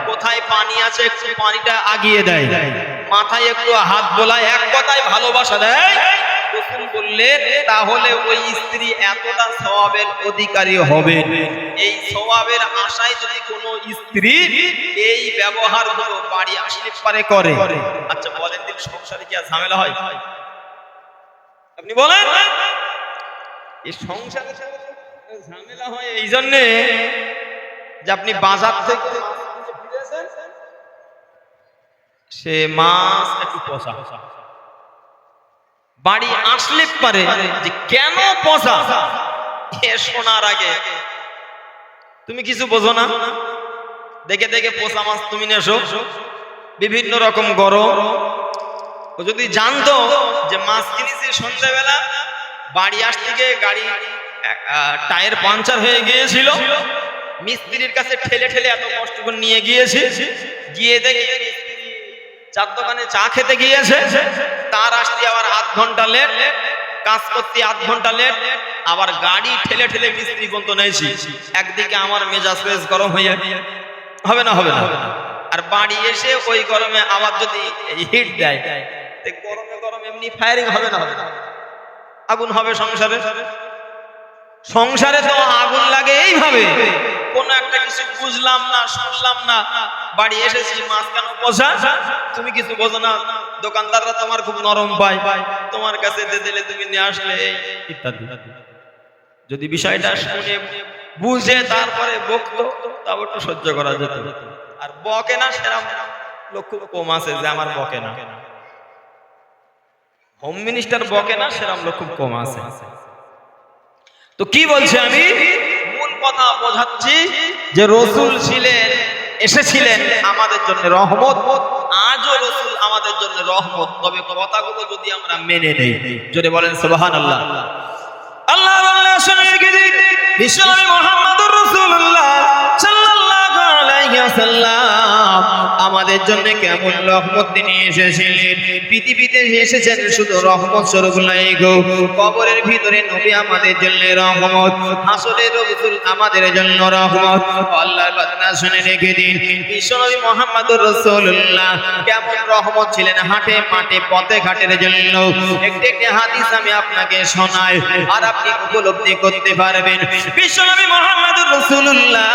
কোথায় পানি আছে একটু পানিটা আগিয়ে দেয়, মাথায় একটু হাত বোলায়, এক কথায় ভালোবাসা দেয়, রাসূল বললেন তাহলে ওই স্ত্রী এতটা সওয়াবের অধিকারী হবে। এই সওয়াবের আশায় যদি কোনো স্ত্রী এই ব্যবহারগুলো বাড়ি আসলে পারে করে, আচ্ছা বলেন দিন, সংসারে কি আর ঝামেলা হয়? আপনি বলেন, এই সংসারে ঝামেলা হয় এই জন্য যে আপনি বাজার থেকে সে মাছ একটু পচা, বাড়ি আসলে পারে যে কেন পচা, এ শোনার আগে তুমি কিছু বোঝো না, দেখে দেখে পচা মাছ তুমি নেছো, বিভিন্ন রকম গরম। যদি জানতো যে মাছ কিনেছি সন্ধ্যাবেলা, বাড়ি আসতে গিয়ে গাড়ি টায়ার পাঞ্চার হয়ে গিয়েছিল, মিস্ত্রির কাছে ঠেলে ঠেলে এত কষ্ট করে নিয়ে গিয়েছি, গিয়ে দেখি চার দোকানে চা খেতে গিয়েছে, তার আসতে আবার আধ ঘন্টা লেট, কাজ করতে আধ ঘন্টা লেট, আবার গাড়ি ঠেলে ঠেলে মিস্ত্রি পর্যন্ত নেছি। একদিকে আমার মেজাজ বেশ গরম হয়ে হবে না, হবে না, আর বাড়ি এসে ওই গরমে আবার যদি হিট দেয়, গরমে গরম এমনি ফায়ারিং হবে না, হবে না, আগুন হবে সংসারে। সংসারে তো আগুন লাগে এইভাবে, কোন একটা কিছু বুঝলাম না, শুনলাম না, বাড়ি এসেছি মাছ কেন পচা, তুমি কিছু বোঝো না, দোকানদাররা তোমার খুব নরম পায়, তোমার কাছে দিয়ে দিলে তুমি নিয়ে আসলে ইত্যাদি। যদি বিষয়টা শুনে বুঝে তারপরে বকতো, তাও একটু সহ্য করা যেত। আর বকে না সেরকম লোক খুব কম আছে যে আমার বকে না, হোম মিনিস্টার বকে না সেরকম লোক খুব কম আছে। তো কি বলছি আমি, মূল কথা বোঝাচ্ছি যে রাসূল ছিলেন, এসেছিলেন আমাদের জন্য রহমত, আজও রাসূল আমাদের জন্য রহমত। তবে কথাগুলো যদি আমরা মেনে নেই, জোরে বলেন সুবহানাল্লাহ। আল্লাহ আল্লাহ শুনে রেখে দিন, বিশ্বনবী মুহাম্মদুর রাসূলুল্লাহ সাল্লাল্লাহু আলাইহি ওয়াসাল্লাম আমাদের জন্য কেমন রহমত নিয়ে এসেছিলেন। পৃথিবীতে এসেছেন শুধু রহমত স্বরূপ নয় গো, কবরের ভিতরে নবী আমাদের জন্য রহমত, হাসরের রাসূল আমাদের জন্য রহমত। আল্লাহর বান্দা শুনে রেখে দিন, বিশ্বনবী মুহাম্মদুর রাসূলুল্লাহ কেমন রহমত ছিলেন হাটে মাঠে পথে ঘাটের জন্য। একটি একটি হাদিস আমি আপনাকে শোনাই, আর আপনি উপলব্ধি করতে পারবেন। বিশ্বনবী মুহাম্মদুর রাসূলুল্লাহ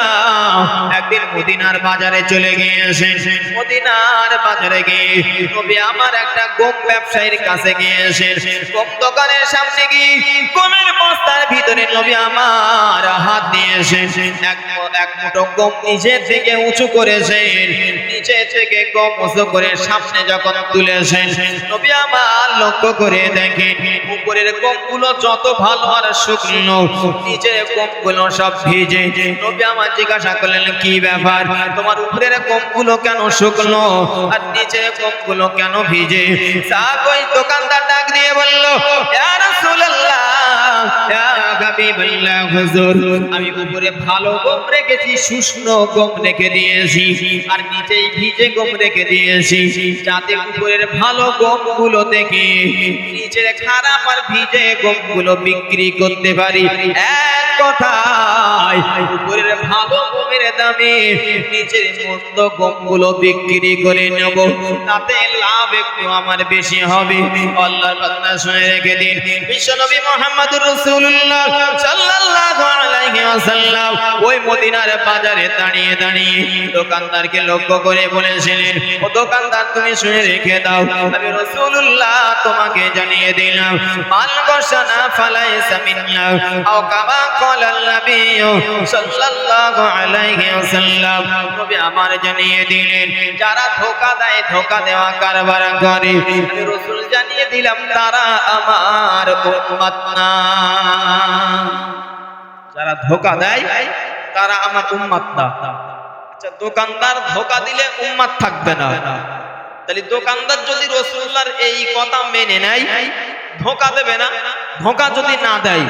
একদিন মদিনার বাজারে চলে গিয়েছেন। মদিনার বাজারে গিয়ে নবী আমার একটা গম ব্যবসায়ীর কাছে গিয়েছেন। গম দোকানের সামনে গিয়ে গমের বস্তার ভিতরে নবী আমার হাত দিয়েছেন। এক মুঠো গম নিচে থেকে উঁচু করেছেন, নিচে থেকে গম উঁচু করে সামনে যখন তুলেছেন, নবী আমার লক্ষ্য করে দেখেন উপরের গমগুলো যত ভালো আর শুকনো, নিচের গমগুলো সব ভিজে। নবী আমার জিজ্ঞাসা করলেন, কি ব্যাপার, তোমার উপরের গমগুলো কেন শুকনো আর নিচের গমগুলো কেন ভিজে? ওই দোকানদার ডাক দিয়ে বলল, ইয়া রাসূলুল্লাহ, ইয়া হাবিবাল্লাহ, হুজুর, আমি উপরে ভালো গম রেখেছি, শুকনো গম রেখে দিয়েছি, আর নিচেই ভিজে গম রেখে দিয়েছি, যাতে উপরের ভালো গমগুলো থেকে নিচের খারাপ আর ভিজে গমগুলো বিক্রি করতে পারি। এক কথায় উপরের ভালো গমের দামে নিচের মন্দ গমগুলো বিক্রি করে নেব, তাতে লাভ একটু আমার বেশি হবে। আল্লাহর বান্দা শুনে রেখে দিন, বিশ্বনবী মুহাম্মদুর রাসূলুল্লাহ সাল্লাল্লাহু আলাইহি ওয়াসাল্লাম ওই মদিনার বাজারে দাঁড়িয়ে দাঁড়িয়ে দোকানদারকে লক্ষ্য করে বলেছিলেন, ও দোকানদার, তুমি শুনে রেখে দাও, আমি রাসূলুল্লাহ তোমাকে জানিয়ে দিলাম, মান গশানা ফালাইসা মিন্না, আও কামা ক্বালান নবী সাল্লাল্লাহু আলাইহি ওয়াসাল্লাম। নবী আমার জানিয়ে দিলেন, যারা ধোঁকা দেয়, ধোঁকা দেওয়া কারবার করে, আমি রাসূল জানিয়ে দিলাম তারা আমার উম্মত না। যারা ধোঁকা দেয় তারা আমার উম্মত না। আচ্ছা, দোকানদার ধোঁকা দিলে উম্মত থাকবে না, তাহলে দোকানদার যদি রাসূলুল্লাহর এই কথা মেনে নেয়, ধোঁকা দেবে না, ধোঁকা যদি না দেয়,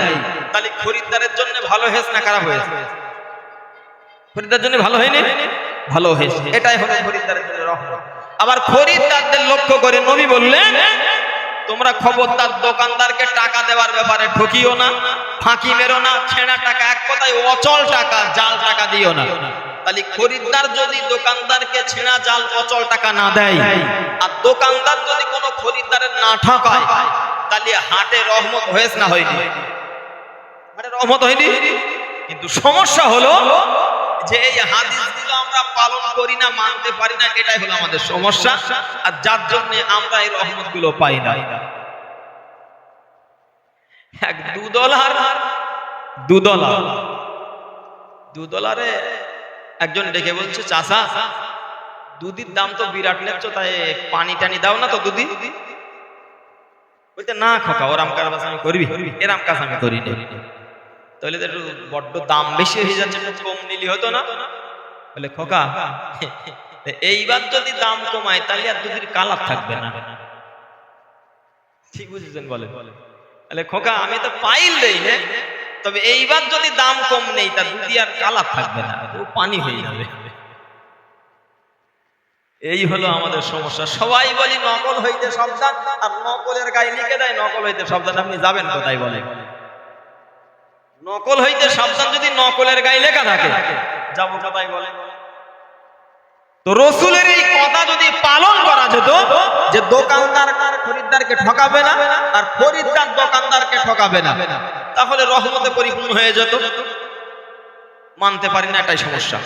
তাহলে খরিদ্দারের জন্য ভালো হয়েছে না খারাপ হয়েছে? খরিদ্দারের জন্য ভালো হয়নি? ভালো হয়েছে। এটাই হলো খরিদ্দারের জন্য রহমত। আবার খরিদ্দারদের লক্ষ্য করে নবী বললেন, তোমরা খবরদার দোকানদারকে টাকা দেওয়ার ব্যাপারে ঠকিও না, ফাঁকি মেরো না, ছেঁড়া টাকা, এক কথায় অচল টাকা, জাল টাকা দিও না। তাহলে খরিদ্দার যদি দোকানদারকে ছেঁড়া জাল অচল টাকা না দেয়, আর দোকানদার যদি কোনো খরিদ্দারের না ঠকায়, তাহলে হাটে রহমত হয়েছে না হয়নি? হাটে রহমত হয়নি। কিন্তু সমস্যা হলো যে এই হাদিসগুলো আমরা পালন করি না, মানতে পারি না, এটাই হলো আমাদের সমস্যা, আর যার জন্য আমরা এই রহমতগুলো পাই না। এক $2 একজন ডেকে বলছে, চাচা, দুধের দাম তো বিরাট নেচ্ছ, তাই পানি টানি দাও না তো দুধি? বলতে, না খোকা, ওরাম কাজ আমি করবি, এরাম কাজ আমি করি না। তাহলে একটু বড্ড দাম বেশি হয়ে যাচ্ছে, একটু কম নিলি হতো না? বলে, খোকা, এইবার যদি দাম কমায় তাহলে আর দুধের কালার থাকবে না। ঠিক বুঝেছেন? বলে, বলে, খোকা, আমি তো পাইল দেই না, তবে এইবার যদি দাম কম নেই তার দুধি আর কালার থাকবে না, ও পানি হয়ে যাবে। এই হলো আমাদের সমস্যা। সবাই বলি নকল হইতে সাবধান, আর নকলের গায়ে লিখে দেয় নকল হইতে সাবধান। আপনি যাবেন কোথায়? বলে, নকল হইতে সাবধান যদি নকলের গায়ে লেখা থাকে, যাবো কোথায়? বলে, তো রাসূলের এই কথা যদি পালন করা যেত যে দোকানদার খরিদ্দারকে ঠকাবে না আর খরিদ্দার দোকানদারকে ঠকাবে না, তাহলে রহমতে পরিপূর্ণ হয়ে যেত। মানতে পারি না, এটাই সমস্যা।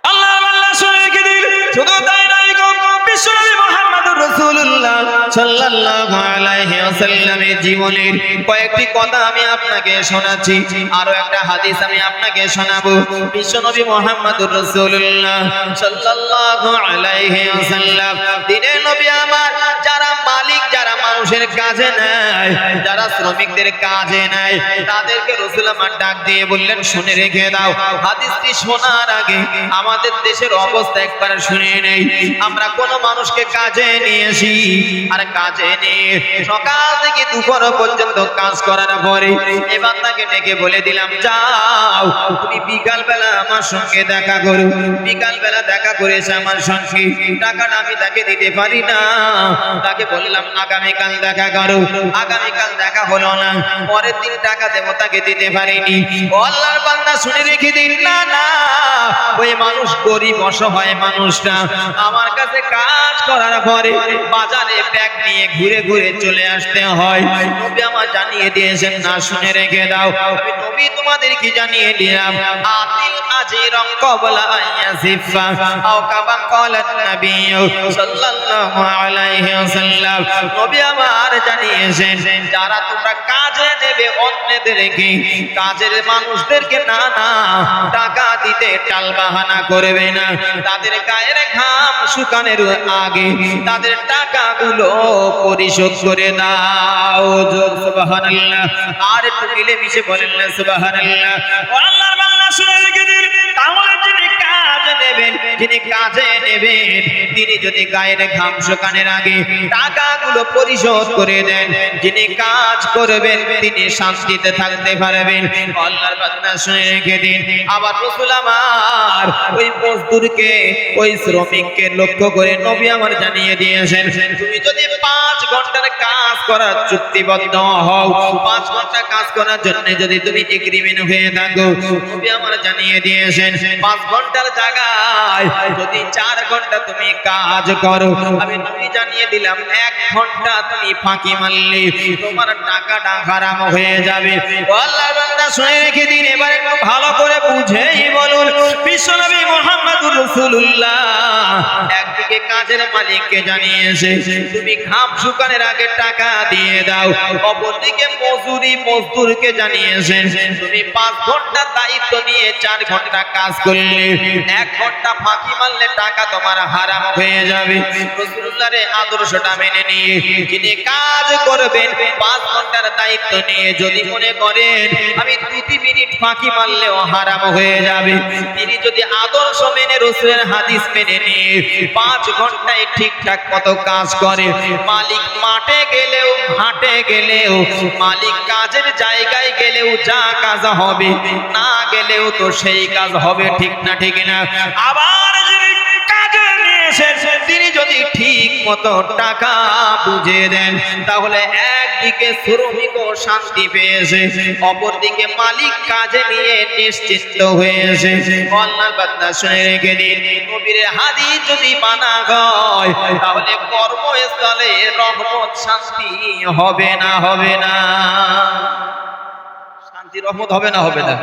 আল্লাহ আল্লাহ শুনে রেখে দিন। শুধু তাই নয় গো, বিশ্বনবী মুহাম্মদুর রাসূলুল্লাহ সাল্লাল্লাহু আলাইহি ওয়াসাল্লামের জীবনের কয়েকটি কথা আমি আপনাকে শোনাচ্ছি, আরো একটা হাদিস আমি আপনাকে শোনাবো। বিশ্বনবী মুহাম্মদুর রাসূলুল্লাহ সাল্লাল্লাহু আলাইহি ওয়াসাল্লাম দিনের নবী আমার, যারা মালিক, যারা মানুষের কাজে নেয়, যারা শ্রমিকদের কাজে নেয়, তাদেরকে রাসূল আমার ডাক দিয়ে বললেন, শুনে রেখে দাও। হাদিসটি শোনার আগে আমাদের দেশের অবস্থা একবার শুনে নেই। আমরা কোনো মানুষকে কাজে নিয়েছি, আর কাজে নিয়ে সকাল থেকে দুপুর পর্যন্ত কাজ করার পরে এবার তাকে ডেকে বলে দিলাম, যাও তুমি বিকাল বেলা আমার সঙ্গে দেখা করো। বিকাল বেলা দেখা করেছে আমার সঙ্গে, টাকাটা আমি তাকে দিতে পারি না। তাকে বললাম আগামীকাল দেখা করো। আগামীকাল দেখা হলো না, পরের দিন টাকা দেবো, তাকে দিতে পারিনি। আল্লাহর বান্দা শুনে রেখে দিন, না না, ওই মানুষ গরিব অসহায় মানুষটা আমার কাছে কাজ করার পরে বাজারে ব্যাগ নিয়ে ঘুরে ঘুরে চলে আসতে হয়। নবী আমার জানিয়ে দিয়েছেন, না শুনে রেখে দাও। আমি নবী তোমাদের কি জানিয়ে দিলাম, আতিল আজিরান ক্বাবলা আয়াসিফা আও কামা ক্বালান নবী সাল্লাল্লাহু আলাইহি ওয়াসাল্লাম। নবী আমার জানিয়েছেন, যারা তোমরা কাজে দেবে অন্যদেরকে, কাজের মানুষদেরকে না না টাকা দিতে টালবাহানা করবে না। তাদের গায়ের ঘাম শুকানোর আগে তাদের টাকাগুলো পরিশোধ করে দাও। সুবহানাল্লাহ। আর একটু মিলেমিশে বলেন না সুবহানাল্লাহ। আল্লাহর বান্দা শুনে রেখে দিন, তাহলে যিনি কাজে নেবেন, যিনি কাজে নেবেন, তিনি যদি গায়ের ঘাম শুকানোর আগে টাকাগুলো পরিশোধ করে দেন, যিনি কাজ করবেন তিনি শান্তিতে থাকতে পারবেন। আল্লাহর বান্দা শুনে রেখে দিন। আবার রাসূল আমার ওই মজদুরকে, ওই শ্রমিককে লক্ষ্য করে নবী আমার জানিয়ে দিয়েছেন, তুমি যদি 5 ঘন্টার কাজ করার চুক্তিবদ্ধ হও, 5 ঘন্টা কাজ করার জন্য যদি তুমি এগ্রিমেন্ট হয়ে থাকো, নবী আমার জানিয়ে দিয়েছেন 5 ঘন্টার জায়গায় যদি 4 ঘন্টা তুমি কাজ করো, আমি নবী জানিয়ে দিলাম 1 ঘন্টা তুমি ফাঁকি মারলে তোমার টাকাটা হারাম হয়ে যাবে। আল্লাহর বান্দা শুনে রেখে দিন, এবার একটু ভালো করে বুঝেই বলুন, বিশ্বনবী মুহাম্মদুর রাসূলুল্লাহ একদিকে কাজের মালিককে জানিয়েছে তুমি ঘাম শুকানোর আগে টাকা দিয়ে দাও, অপরদিকে মজদুরকে জানিয়েছেন তুমি 5 ঘন্টা দায়িত্ব নিয়ে 4 ঘন্টা কাজ করলে 1 ঘন্টা ফাঁকি মারলে টাকা তোমার হারাম হয়ে যাবে। রাসূলুল্লাহর আদর্শটা মেনে নিয়ে যিনি কাজ করবেন 5 ঘন্টার দায়িত্ব নিয়ে যদি মনে করেন আমি 2 মিনিট ফাঁকি মারলেও হারাম হয়ে যাবে, তিনি যদি আদর্শ মেনে রাসূলের হাদিস মেনে নিয়ে 5 ঘন্টায় ঠিকঠাক মতো কাজ করে, মালিক মাঠে গেলেও হাটে গেলেও, মালিক কাজের জায়গায় গেলেও যা কাজ হবে, না গেলেও তো সেই কাজ হবে, ঠিক না ঠিক না? আবার যিনি কাজে নিয়েছেন তিনি যদি ঠিক মতো টাকা বুঝে দেন, তাহলে একদিকে শ্রমিকও শান্তি পেয়েছে, অপরদিকে মালিক কাজে নিয়ে নিশ্চিন্ত হয়েছে। আল্লাহর বান্দা শুনে রেখে দিন, নবীর হাদিস যদি মানা হয় তাহলে কর্মস্থলে রহমত শান্তি হবে না, হবে না? শান্তি রহমত হবে না, হবে না?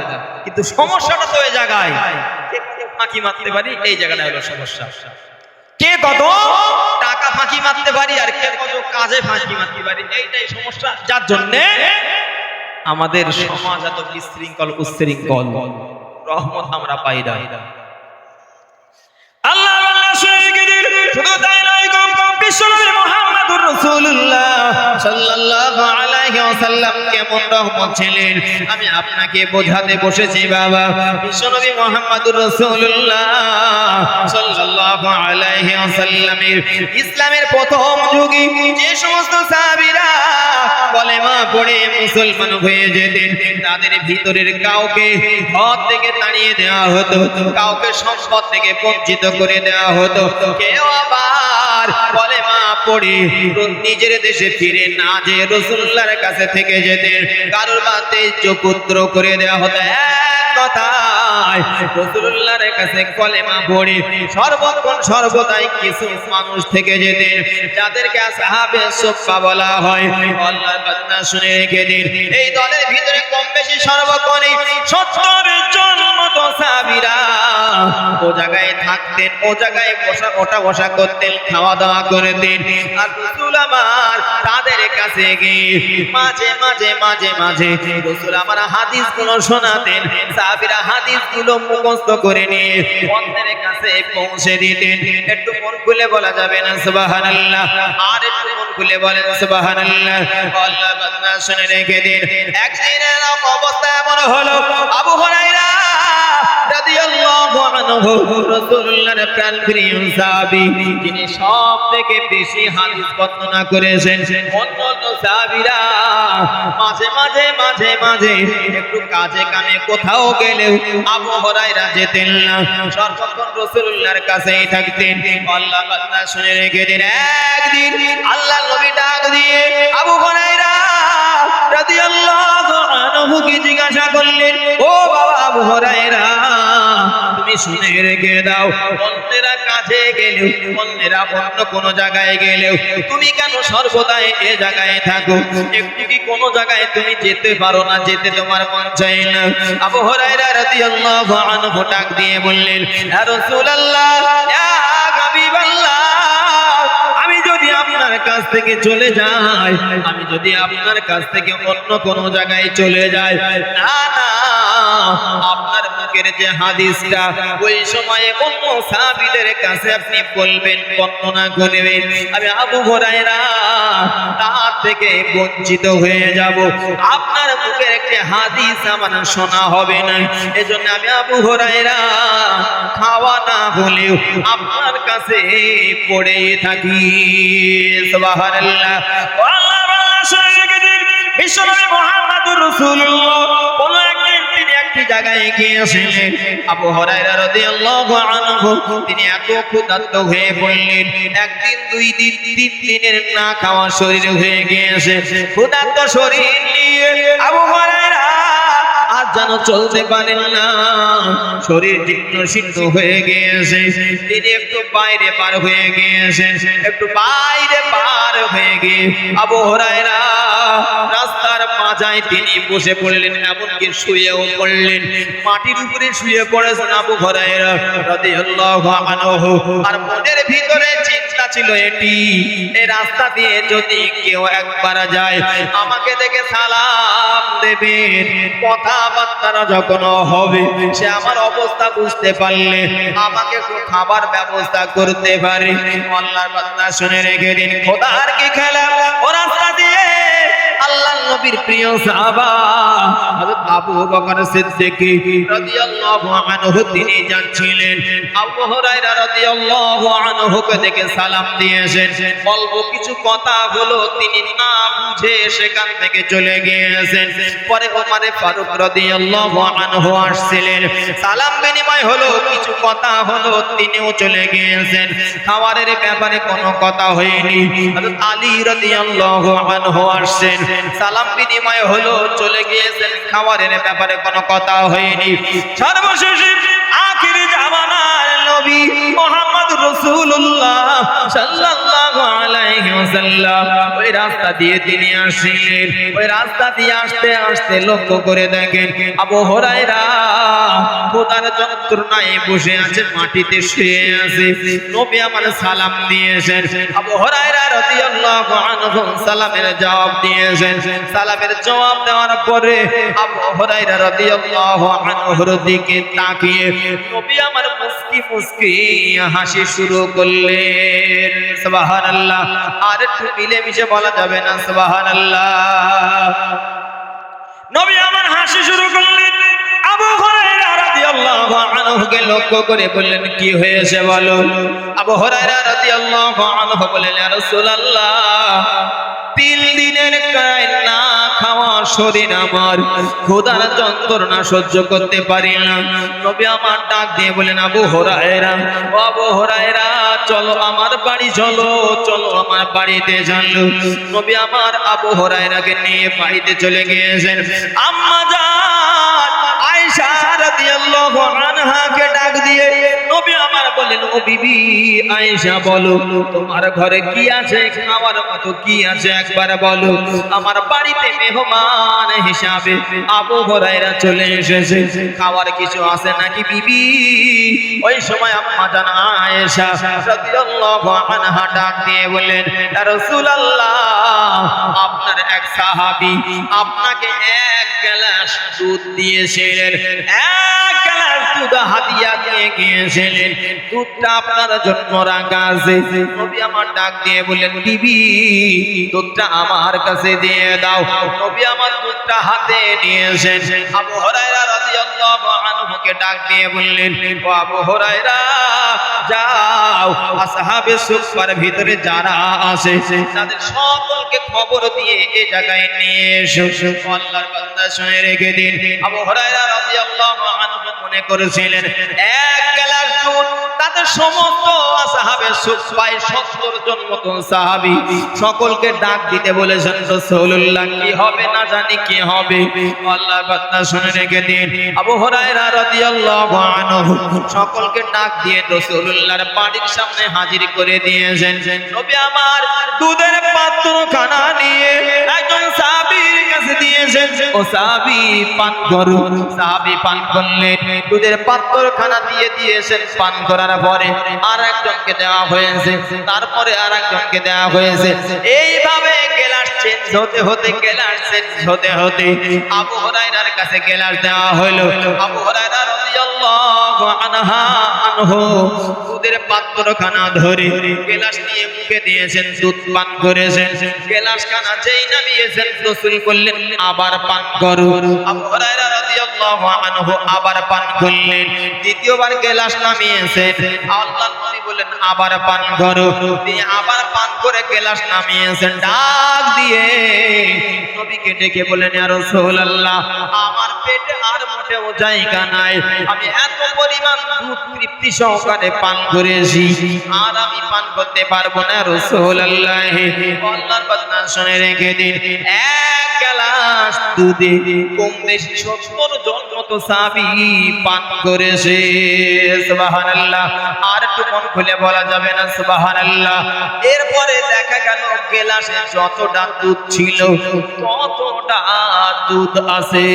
কিন্তু সমস্যাটা তো এই জায়গায়, ফাঁকি মারতে পারি, এই জায়গাটা হলো সমস্যা। কে কত টাকা ফাঁকি মারতে পারি আর কে কত কাজে ফাঁকি মারতে পারি, এইটাই সমস্যা, যার জন্য আমাদের সমাজ এত বিশৃঙ্খল উচ্ছৃঙ্খল, রহমত আমরা পাই না। আল্লাহ শুধু তাই নয়, বিশ্বনবী মুহাম্মদুর রাসূলুল্লাহ সাল্লাল্লাহু আলাইহি ওয়াসাল্লাম কেমন রহমত ছিলেন আমি আপনাকে বোঝাতে বসেছি বাবা। বিশ্বনবী মুহাম্মদুর রাসূলুল্লাহ সাল্লাল্লাহু আলাইহি ওয়াসাল্লামের ইসলামের প্রথম যুগে যে সমস্ত সাহাবীরা কলেমা পড়ে মুসলমান হয়ে যেতেন, তাদের ভিতরের কাউকে ঘর থেকে তাড়িয়ে দেওয়া হতো, কাউকে সম্পদ থেকে বঞ্চিত করে দেওয়া হতো, কেউ আবার কলেমা পড়ে নিজের দেশে ফিরে না যে রাসূলুল্লাহর কাছে থেকে যেতেন, কারোর বাতে পুত্র করে দেওয়া হতো। কথায় রাসূলুল্লাহর কাছে কলেমা পড়ে সর্বক্ষণ সর্বদাই কিছু মানুষ থেকে যেতেন, যাদেরকে আসহাবে সুফফা বলা হয়। আল্লাহর বান্দা শুনে রেখে দিন, এই দলের ভিতরে কম বেশি সর্বক্ষণে 70 জন মতো সাহাবীরা ও জায়গায় থাকতেন, ও জায়গায় ওঠা বসা করতেন, খাওয়া দাওয়া করতেন। আর রাসূল আমার তাদের কাছে গিয়ে মাঝে মাঝে মাঝে মাঝে রাসূল আমার হাদিসগুলো শোনাতেন, সাহাবীরা হাদিসগুলো মুখস্থ করে নিয়ে অন্যের কাছে পৌঁছে দিতেন। একটু মন খুলে বলা যাবে না সুবহানাল্লাহ? আর একটু মন খুলে বলেন সুবহানাল্লাহ। আল্লাহ বান্দা শুনে রেখে দিন, একদিনের অবস্থা এমন হলো, আবু হুরায়রা রাদিয়াল্লাহু আনহু রাসূলুল্লাহর প্রাণপ্রিয় সাহাবী, যিনি সবথেকে বেশি হাদিস বর্ণনা করেছেন। অন্যান্য সাহাবীরা মাঝে মাঝে একটু কাজে কামে কোথাও গেলেও আবু হুরায়রা যেতেন না, সর্বক্ষণ রাসূলুল্লাহর কাছেই থাকতেন। আল্লাহ বান্দা শুনে রেখে দিন, একদিন আল্লাহ নবী ডাক দিয়ে আবু হুরায়রা রাদিয়াল্লাহু আনহু কে জিজ্ঞাসা করলেন, ও বাবা আবু হুরায়রা, তুমি শুনে রেখে দাও, অন্যেরা কাজে গেলেও, অন্যেরা অন্য কোনো জায়গায় গেলেও তুমি কেন সর্বদা এ জায়গায় থাকো? একটু কি কোনো জায়গায় তুমি যেতে পারো না, যেতে তোমার মন চায় না? আবু হুরায়রা রাদিয়াল্লাহু আনহু ডাক দিয়ে বললেন, ইয়া রাসূলুল্লাহ, ইয়া হাবিবাল্লাহ, আমি যদি আপনার কাছ থেকে চলে যাই, আমি যদি আপনার কাছ থেকে অন্য কোন জায়গায় চলে যাই, না না, আপনার মুখের যে হাদিসটা ওই সময়ে অন্য সাহাবীদের কাছে আপনি বলবেন, বর্ণনা করবেন, আমি আবু হুরায়রা তার থেকে বঞ্চিত হয়ে যাব, আপনার মুখের একটি হাদিস আমার শোনা হবে না। এজন্য আমি আবু হুরায়রা খাওয়া না হলেও আপনার কাছে পড়ে থাকি। সুবহানাল্লাহ। বিশ্বনবী মুহাম্মদুর রাসূলুল্লাহ কোন একদিন তিনি একটি জায়গায় গিয়েছিলেন। আবু হুরায়রা রাদিয়াল্লাহু আনহু তিনি এত ক্ষুধার্ত হয়ে পড়লেন, একদিন, দুই দিন, তিন দিনের না খাওয়া শরীর হয়ে গিয়েছে। ক্ষুধার্ত শরীর নিয়ে আবু হুরায়রা আর যেন চলতে পারেন না, শরীর জীর্ণ শীর্ণ হয়ে গিয়েছে। তিনি একটু বাইরে পার হয়ে গিয়েছেন, একটু বাইরে পার হয়ে গিয়ে আবু হুরায়রা রাস্তার মাঝায় তিনি বসে পড়লেন, এমনকি শুয়েও পড়লেন, মাটির উপরে শুয়ে পড়েছেন আবু হুরায়রা রাদিয়াল্লাহু আনহু। আর মনের ভিতরে চিন্তা ছিল এটি, এই রাস্তা দিয়ে যদি কেউ একবার যায় আমাকে দেখে সালাম দেবেন, কথাবার্তা যখন হবে সে আমার অবস্থা বুঝতে পারলে আমাকে খাবার ব্যবস্থা করতে পারে। আল্লাহর বান্দা শুনে রেখে দিন, খোদার কি খেলা, ও রাস্তা দিয়ে আল্লাহর নবীর প্রিয় সাহাবা হযরত আবু বকর সিদ্দিক রাদিয়াল্লাহু আনহু তিনি যাচ্ছিলেন। আবু হুরায়রা রাদিয়াল্লাহু আনহু কে দেখে সালাম দিয়েছেন, অল্প কিছু কথা হলো, তিনি না বুঝে সেখান থেকে চলে গিয়েছেন। পরে ওমর ফারুক রাদিয়াল্লাহু আনহু আসছিলেন, সালাম বিনিময় হলো, কিছু কথা হলো, তিনিও চলে গিয়েছেন। খাবারের ব্যাপারে কোনো কথা হয়নি। হযরত আলী রাদিয়াল্লাহু আনহু আসছেন, সালাম বিনিময় হলো, চলে গিয়েছেন। খাবারের ব্যাপারে কোনো কথা হয়নি। সর্বশেষ আখির জামানার নবী মুহাম্মদুর রাসূলুল্লাহ সাল্লাল্লাহু আলাইহি ওয়াসাল্লাম ওই রাস্তা দিয়ে তিনি আসলেন। ওই রাস্তা দিয়ে আসতে আসতে লক্ষ্য করে দেখেন আবু হুরায়রা খোদার যন্ত্রণায় বসে আছে, মাটিতে শুয়ে আছে। নবী আমার সালাম দিয়েছেন, আবু হুরায়রা রাদিয়াল্লাহু আনহু সালামের জবাব দিয়েছেন। সালামের জবাব দেওয়ার পরে আবু হুরায়রা রাদিয়াল্লাহু আনহুর দিকে তাকিয়ে নবী আমার মুস্কি মুস্কি হাসি শুরু করলেন। সুবহানাল্লাহ। আর একটু মিলেমিশে বলা যাবে না সুবহানাল্লাহ? নবী আমার হাসি শুরু করলেন। আবু হুরায়রা রাদিয়াল্লাহু আনহু কে লক্ষ্য করে বললেন, কি হয়েছে বলো? আবু হুরায়রা রাদিয়াল্লাহু আনহু বললেন, ইয়া রাসূলুল্লাহ, 3 দিনের কায় না খাওয়া শরীর আমার, ক্ষুধার যন্ত্রণা সহ্য করতে পারি না। নবী আমার ডাক দিয়ে বলেন, আবু হুরায়রা, ও আবু হুরায়রা, চলো আমার বাড়ি, চলো চলো আমার বাড়িতে চলো। নবী আমার আবু হুরায়রাকে নিয়ে বাড়িতে চলে গিয়েছেন। আম্মা জান আয়েশা রাদিয়াল্লাহু আনহাকে ডাক দিয়ে নবী আমার বলেন, ও বিবি আয়েশা, বলো তোমার ঘরে কি আছে, খাওয়ার মতো কি আছে, একবার বলো। আমার বাড়িতে মেহমান হিসাবে আবু হুরায়রা চলে এসেছে, খাওয়ার কিছু আছে নাকি বিবি? ওই সময় আম্মা জান আয়েশা রাদিয়াল্লাহু আনহা ডাক দিয়ে বললেন, ইয়া রাসূলুল্লাহ, আপনার এক সাহাবী আপনাকে 1 গ্লাস দুধ দিয়েছিলেন, 1 গ্লাস দুধ হাদিয়া দিয়ে গিয়েছিলেন, দুধটা আপনার জন্য রাখা আছে। নবী আমার ডাক দিয়ে বললেন, বিবি দুধটা আমার কাছে দিয়ে দাও। নবী আমার দুধটা হাতে নিয়েছেন। আবু হুরায়রা রাদিয়াল্লাহু আনহু নবীকে ডাক দিয়ে বললেন, ও আবু হুরায়রা, যাও আসহাবে সুফফার ভিতরে যারা আছে তাদের সকলকে খবর দিয়ে এই জায়গায় নিয়ে এসো। আল্লাহর বান্দা শুনে রেখে দিন, আবু হুরায়রা রাদিয়াল্লাহু আনহু মনে করেছিলেন এক গ্লাস দুধ তাদের সমস্ত আসহাবে সুফফায় 70 জন মত সাহাবী সকলকে ডাক দিতে বলেছেন। রাসূলুল্লাহ কি হবে না জানি কি হবে। আল্লাহর বান্দা শুনে রেখে দিন, আবু হুরায়রা রাদিয়াল্লাহু আনহু সকলকে ডাক দিয়ে রাসূলুল্লাহর বাড়ির সামনে হাজির করে দিয়েছেন। নবী আমার দুধের পাত্রখানা নিয়ে একজন সাহাবীর কাছে দিয়েছেন, ও সাহাবী পান করুন। সাহাবী পান করলেন, দুধের পাত্রখানা দিয়ে দিয়েছেন। পান করার পরে আরেকজনকে দেওয়া হয়েছে, তারপরে আরেকজনকে দেওয়া হয়েছে। এইভাবে গ্লাস চেঞ্জ হতে হতে গ্লাস চেঞ্জ হতে হতে আবু হুরায়রার কাছে গ্লাস দেওয়া হলো। আবু হুরায়রা রাদিয়াল্লাহু আনহু দুধের পাত্রখানা ধরে গ্লাস নিয়ে মুখে দিয়েছেন, দুধ পান করেছেন। গ্লাসখানা যেই নামিয়েছেন রাসূল বললেন, আবার পান করো। আবু হুরায়রা রাদিয়াল্লাহু আনহু আবার পান করলেন। দ্বিতীয়বার গ্লাস নামিয়েছেন, আল্লাহর নবী বললেন, আবার পান করো। তিনি আবার পান করে গ্লাস নামিয়েছেন। ডাক দিয়ে নবীকে ডেকে বলেন, ইয়া রাসূলুল্লাহ, আমার পেটে আর মোটেও জায়গা নাই, আমি এত পরিমাণ দুধ তৃপ্তি সহকারে পান করেছি, আর আমি পান করতে পারবো না রাসূলুল্লাহ। আল্লাহর বান্দা শুনে রেখে দিন, এক গ্লাস দুধে কম বেশি 70 জন মত সাহাবী পান করেছে। সুবহানাল্লাহ। আর একটু মন খুলে বলা যাবে না সুবহানাল্লাহ। এরপরে দেখা গেল গ্লাসে যতটা দুধ ছিল ততটা দুধ আছে।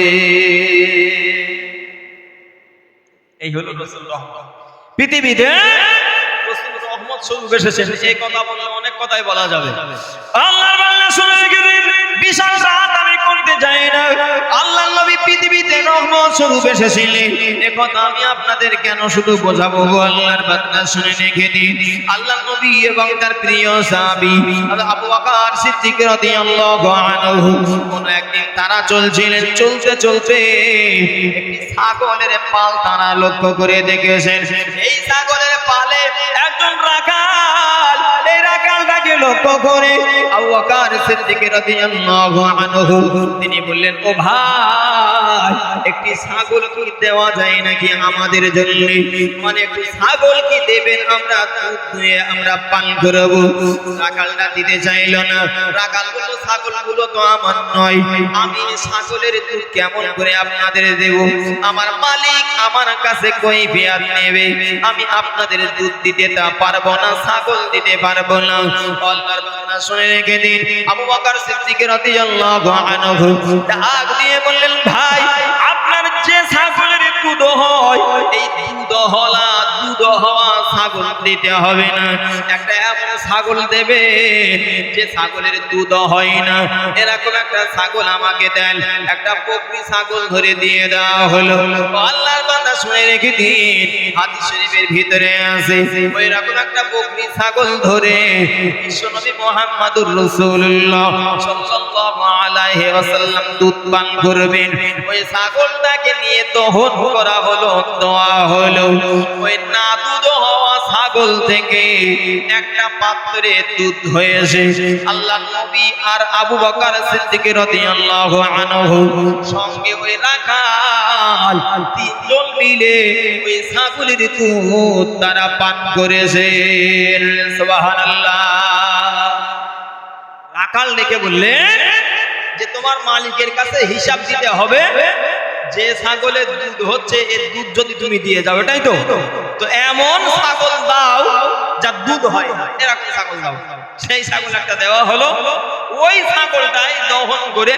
এই হলো রাসূল রহমত। পৃথিবীতে রাসূল রহমত স্বরূপ এসেছেন। এই কথা বললে অনেক কথাই বলা যাবে। আল্লাহর বান্দা শুনে রেখে দিন, বিশাল রাত আমি করতে যাই না, আল্লাহর নবী পৃথিবীতে রহমত স্বরূপ এসেছিলেন। এই কথা আমি আপনাদের কেন শুধু বোঝাবো গো। আল্লাহর বান্দা শুনে রেখে দিন, আল্লাহর নবী এবং তার প্রিয় সাহাবী আবু বকর সিদ্দিক রাদিয়াল্লাহু আনহু কোন একদিন তারা চলছিলেন, চলতে চলতে একটি ছাগলের পাল তারা লক্ষ্য করে দেখেছেন। এই ছাগলের পালে একজন রাখাল, এই রাখালটাকে লক্ষ্য করে আবু বকর সিদ্দিক রাদিয়াল্লাহু আনহু তিনি বললেন, ও ভাই, একটি ছাগল কি দেওয়া যায় নাকি আমাদের জন্য? মানে একটি ছাগল কি দেবেন, আমরা দুধ দুয়ে আমরা পান করব। রাখালটা দিতে চাইল না। রাখাল বলল, ছাগলগুলো তো আমার নয়, আমি ছাগলের দুধ কেমন করে আপনাদের দেব? আমার মালিক আমার কাছে কৈফিয়ত নেবে, আমি আপনাদের দুধ দিতে তা পারবো না, ছাগল দিতে পারবো না। আল্লাহর বান্দা শুনে রেখে দিন, আবু বকর সিদ্দিক রাদিয়াল্লাহু আনহু ডাক দিয়ে বললেন, ভাই, আপনার যে ছাগলের দুধ হয়, এই দুধ হওয়া ছাগল দিতে হবে না, একটা এমন ছাগল দেবে যে ছাগলের দুধ হয় না, এরকম একটা ছাগল আমাকে দেন। একটা বকরি ছাগল ধরে দিয়ে দেওয়া হলো। আল্লাহর বান্দা শুনে রেখে দিন, হাদিস শরীফের ভিতরে আছে ওই রকম একটা বকরি ছাগল ধরে বিশ্বনবী মুহাম্মদুর রাসূলুল্লাহ সাল্লাল্লাহু আলাইহি ওয়াসাল্লাম দুধ পান করবেন। ওই ছাগলটাকে নিয়ে দহন করা হলো, দোয়া হলো। ওই না দুধ হওয়া ছাগল থেকে একটা পাত্রে দুধ হয়েছে। আল্লাহর নবী আর আবু বকর সিদ্দিক রাদিয়াল্লাহু আনহু সঙ্গে ওই রাখাল তিনজন মিলে ওই ছাগলের দুধ তারা পান করেছেন। সুবহানাল্লাহ। রাখাল ডেকে বললেন যে, তোমার মালিকের কাছে হিসাব দিতে হবে, যে ছাগলের দুধ হচ্ছে এর দুধ যদি তুমি দিয়ে যাও, এটাই তো। তো এমন ছাগল দাও যার দুধ হয়, এরকম ছাগল দাও। সেই ছাগল একটা দেওয়া হলো। ওই ছাগলটাই দহন করে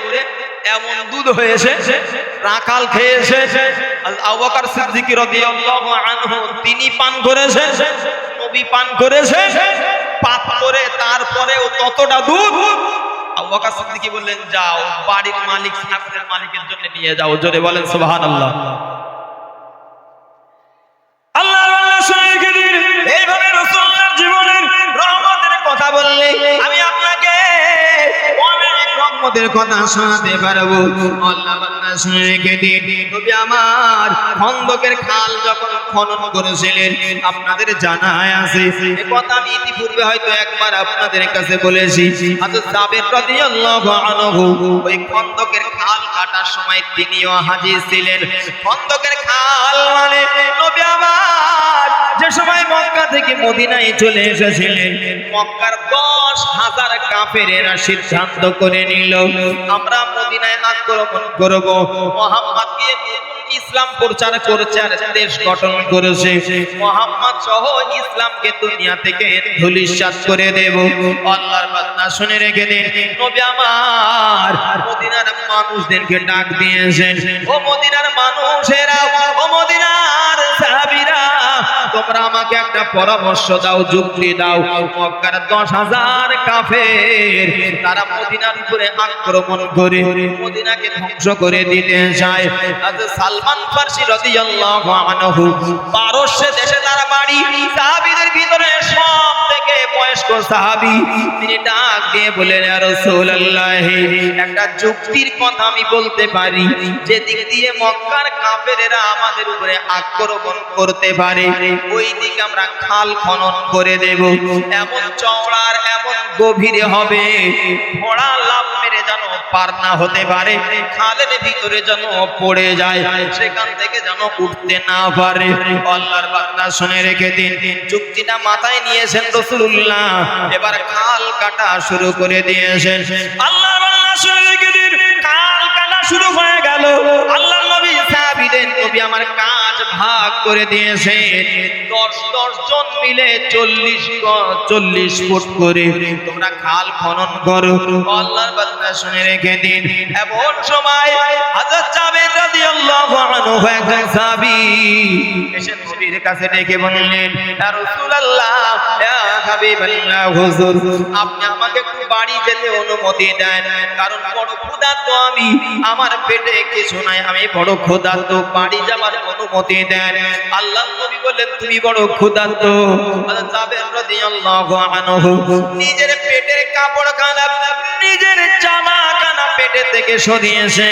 এমন দুধ হয়েছে, রাখাল খেয়েছে। আবু বকর সিদ্দিক রাদিয়াল্লাহু আনহু তিনি পান করেছেন, নবী পান করেছেন, পাপ করে তারপরেও ততটা দুধ। আবু বকর সিদ্দিক বললেন, যাও বাড়ির মালিক ছাগলের মালিকের জন্য নিয়ে যাও। জোরে বলেন সুবহানাল্লাহ। এইভাবে রাসূলুল্লাহর জীবনের রহমতের কথা বললে আমি আপনাকে অনেক রকম মুহাম্মদের কথা শোনাতে পারবো। আল্লাহ বান্দা শুনে রেখে দিন, নবী আমার খন্দকের খাল যখন খনন করেছিলেন আপনাদের জানা আছে, এই কথা আমি ইতিপূর্বে হয়তো একবার আপনাদের কাছে বলেছি। হযরত জাবের রাদিয়াল্লাহু আনহু ওই খন্দকের খাল কাটার সময় তিনিও হাজির ছিলেন। খন্দকের খাল মানে নবী আমার যে সময় মক্কা থেকে মদিনায় চলে এসেছিলেন, মক্কার 10,000 কাফেরেরা সিদ্ধান্ত করে নিল আমরা মদিনায় আক্রমণ করব। মুহাম্মদকে ইসলাম প্রচার করছে আর দেশ গঠন করেছে, মুহাম্মদ সহ ইসলামকে দুনিয়া থেকে ধূলিসাৎ করে দেব। আল্লাহর বান্দা শুনে রেখে দিন, নবী আমার মদিনার মানুষদেরকে ডাক দিয়েছেন, ও মদিনার মানুষেরা, ও মদিনার সাহাবীরা, তোমরা আমাকে একটা পরামর্শ দাও, যুক্তি দাও। মক্কার 10,000 কাফের তারা মদিনার উপরে আক্রমণ করে মদিনাকে ধ্বংস করে দিতে চায়। হযরত সালমান ফারসি রাদিয়াল্লাহু আনহু পারস্য দেশে তার বাড়ি। সাহাবীদের ভিতরে সবথেকে বয়স্ক সাহাবী, তিনি ডাক দিয়ে বলেন, ইয়া রাসূলুল্লাহ, একটা যুক্তির কথা আমি বলতে পারি, যে দিক দিয়ে মক্কার কাফেরেরা আমাদের উপরে আক্রমণ করতে পারে ওই দিকে আমরা খাল খনন করে দেব। এমন চওড়ার এমন গভীরে হবে, ঘোড়া লাফ মেরে যেন পার না হতে পারে, খালের ভিতরে যেন পড়ে যায়, সেখান থেকে যেন উঠতে না পারে। আল্লাহর বান্দা শুনে রেখে দিন, যুক্তিটা মাথায় নিয়েছেন রাসূলুল্লাহ, এবার খাল কাটা শুরু করে দিয়েছেন। আল্লাহর বান্দা শুনে রেখে দিন, খাল কাটা শুরু হয়ে গেল। আল্লাহর নবী সাহাবীদের নবী আমার কাজ ভাগ করে দিয়েছে, 10 জন মিলে 40 ফুট করে তোমরা খাল খনন করো। আল্লাহর বান্দা শুনে রেখে দিন, এমন সময় হযরত জাবের রাদিয়াল্লাহু আনহু একজন সাহাবী এসে নবীর কাছে ডেকে বললেন, ইয়া রাসূলুল্লাহ, ইয়া হাবিবাল্লাহ, হুজুর আপনি আমাকে একটু বাড়ি যেতে অনুমতি দেন, কারণ বড় ক্ষুধার্ত আমি, আমার পেটে কিছু নাই, আমি বড় ক্ষুধার্ত, বাড়ি যাবার অনুমতি দেন। আল্লাহর নবী বললেন, তুমি বড় ক্ষুধার্ত? হযরত জাবের রাদিয়াল্লাহু আনহু নিজের পেটের কাপড়খানা, নিজের জামাখানা পেটে থেকে সরিয়েছে।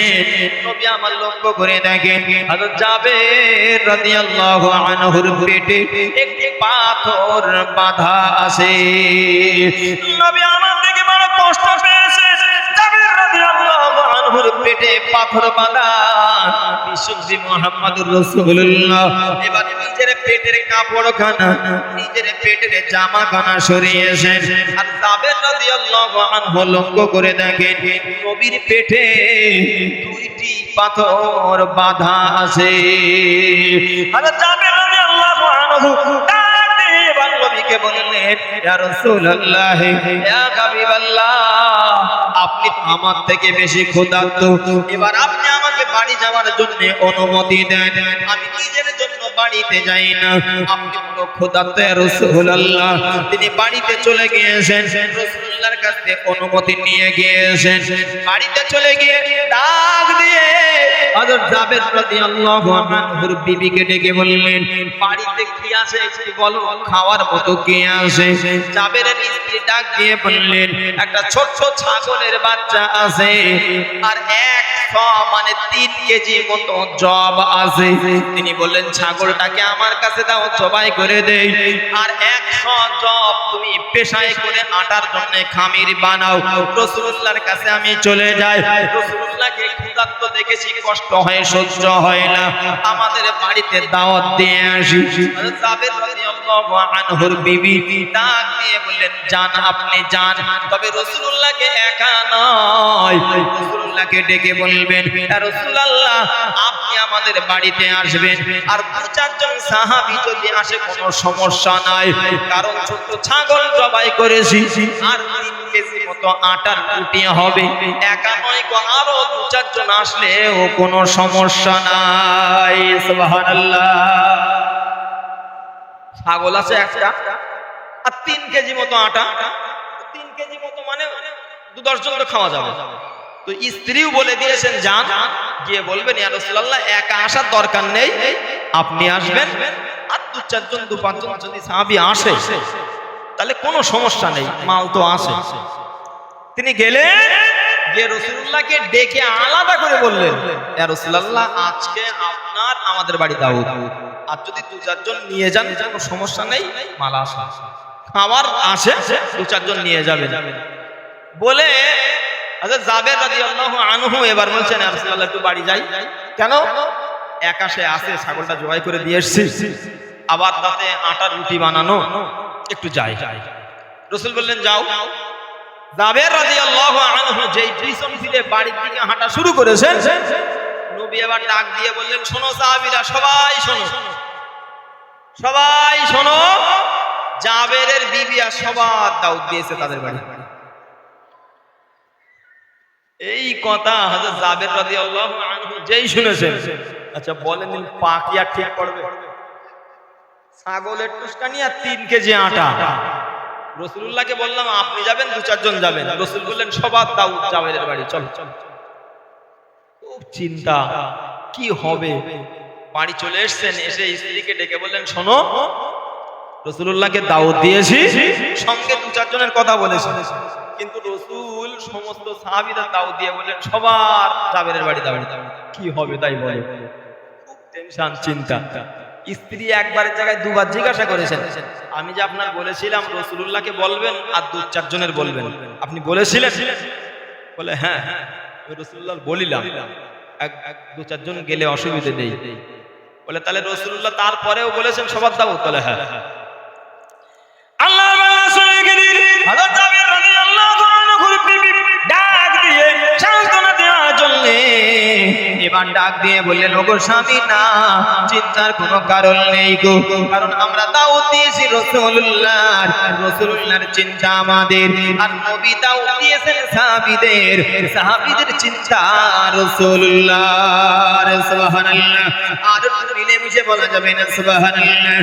নবী আমার লক্ষ্য করে দেখেন, হযরত জাবের রাদিয়াল্লাহু আনহুর পেটে একটি পাথর বাঁধা আছে। নবী আমার থেকে বড় কষ্ট পেয়েছে, জাবের রাদিয়াল্লাহু আনহুর পেটে পাথর বাঁধা। বিশ্বনবী মুহাম্মদুর রাসূলুল্লাহ এবার নিজের পেটের কাপড়খানা, নিজের পেটের জামাখানা সরিয়েছেন, আর জাবের রাদিয়াল্লাহু আনহু লক্ষ্য করে দেখেন নবীর পেটে 2টি পাথর বাঁধা আছে। আর জাবের রাদিয়াল্লাহু আনহু নবীকে বললেন, ইয়া রাসূলুল্লাহ, ইয়া হাবিবাল্লাহ, আপনি তো আমার থেকে বেশি ক্ষুধার্ত, এবার আপনি আমাকে বাড়ি যাওয়ার জন্য অনুমতি দেন। আমি নিজের জন্য বাড়িতে যাই না, আপনি বড় ক্ষুধার্ত ইয়া রাসূলুল্লাহ। তিনি বাড়িতে চলে গিয়েছেন, রাসূলুল্লাহর কাছে অনুমতি নিয়ে গিয়েছেন। বাড়িতে চলে গিয়ে ডাক দিয়ে হযরত জাবের রাদিয়াল্লাহু আনহুর বিবিকে ডেকে বললেন, বাড়িতে কি আছে একটু বলো, খাওয়ার মতো কি আছে? জাবেরের স্ত্রী ডাক দিয়ে বললেন, একটা ছোট ছাগলের বাচ্চা আছে, আর 3 কেজি মতো জব আছে। তিনি বললেন, ছাগলটাকে আমার কাছে দাও, জবাই করে দেই, আর 100 জব তুমি পেশায় করে আটার জন্য খামির বানাও। রাসূলুল্লাহর কাছে আমি চলে যাই, রাসূলুল্লাহকে ক্ষুধার্ত দেখেছি, কষ্ট হয়, সহ্য হয় না, আমাদের বাড়িতে দাওয়াত দিয়ে আসি। হযরত জাবের রাদিয়াল্লাহু আনহুর বিবি ডাক দিয়ে বললেন, যান, আপনি যান, তবে রাসূলুল্লাহকে একা নয়, রাসূলুল্লাহকে ডেকে বলবেন, ইয়া রাসূলুল্লাহ, আপনি আমাদের বাড়িতে আসবেন, আর 2-4 জন সাহাবী যদি আসে কোনো সমস্যা নাই, কারণ ছোট ছাগল জবাই করেছি, আর 3 কেজি মতো আটার রুটি হবে, একা নয় গো, আরো 2-4 জন আসলেও কোনো সমস্যা নাই। সুবহানাল্লাহ। ছাগল আছে একটা, আর 3 কেজি মতো আটা, 3 কেজি মতো মানে 2-10 জন তো খাওয়া যাবে। তো স্ত্রীও বলে দিয়েছেন, যান, গিয়ে বলবেন, ইয়া রাসূলুল্লাহ, একা আসার দরকার নেই, আপনি আসবেন, আর 2-4 জন 2-5 জন যদি সাহাবী আসে তাহলে কোনো সমস্যা নেই, মাল তো আছে। তিনি গেলেন, যে রাসূলুল্লাহকে ডেকে আলাদা করে বললেন, ইয়া রাসূলুল্লাহ আজকে আপনার আমাদের বাড়ি দাওয়াত, আর যদি দু চারজন নিয়ে যান কোনো সমস্যা নেই, মালা আসা খাবার আসে, দু চারজন নিয়ে যাবেন বলে হযরত জাবের রাদিয়াল্লাহু আনহু এবার বলছেন, ইয়া রাসূলুল্লাহ একটু বাড়ি যাই। কেন? একাশে আসে ছাগলটা জবাই করে দিয়ে এসেছি, আবার তাতে আটার রুটি বানানো, একটু যাই। রাসূল বললেন যাও। জাবের রাদিয়াল্লাহু আনহু যেই পিছন ফিরে বাড়ির দিকে হাঁটা শুরু করেছেন, নবী এবার ডাক দিয়ে বললেন, শোনো সাহাবীরা, সবাই শোনো, সবাই শোনো, জাবেরের বিবিয়া সবার দাওয়াত দিয়েছে তাদের বাড়ি। এই কথা হযরত জাবের রাদিয়াল্লাহু আনহু যেই শুনেছেন, আচ্ছা বলেন পাকিয়া ঠিক পড়বে? ছাগলের টুসকানি আর 3 কেজি আটা। রাসূলুল্লাহকে বললাম আপনি যাবেন, দু চারজন যাবেন। রাসূল বললেন সবার দাওয়াত জাবেরের বাড়ি, চল। খুব চিন্তা, কি হবে। বাড়ি চলে এসেছেন, এসে স্ত্রীকে ডেকে বললেন, শোনো, রাসূলুল্লাহকে দাওয়াত দিয়েছি, সঙ্গে দু চারজনের কথা বলেছি, কিন্তু রাসূল সমস্ত সাহাবীদের দাওয়াত দিয়ে বললেন সবার জাবেরের বাড়ি দাওয়াত। কি হবে তাই বলে? খুব টেনশন, চিন্তা। স্ত্রী একবারের জায়গায় দুবার জিজ্ঞাসা করেছেন, আমি যে আপনার বলেছিলাম রাসূলুল্লাহকে বলবেন আর দু চারজনের বলবেন, আপনি বলেছিলেন? বলে হ্যাঁ, রাসূলুল্লাহ বলিলাম, দু চারজন গেলে অসুবিধা নেই। বলে তাহলে রাসূলুল্লাহ তারপরেও বলেছেন সবার দাওয়াত? বলে হ্যাঁ। আল্লাহর রাসূল হযরত জাবের রাদিয়াল্লাহু আনহু ডাক দিয়ে সান্ত্বনা দেওয়ার জন্য এবার ডাক দিয়ে বললেন, ওগো স্বামী, না চিন্তার কোনো কারণ নেই গো, কারণ আমরা দাওয়াত দিয়েছি রাসূলুল্লাহর চিন্তা আমাদের, আর নবী দাওয়াত দিয়েছেন সাহাবীদের চিন্তা রাসূলুল্লাহ। সুবহানাল্লাহ। আর মিলেমিশে বলা যাবে না সুবহানাল্লাহ।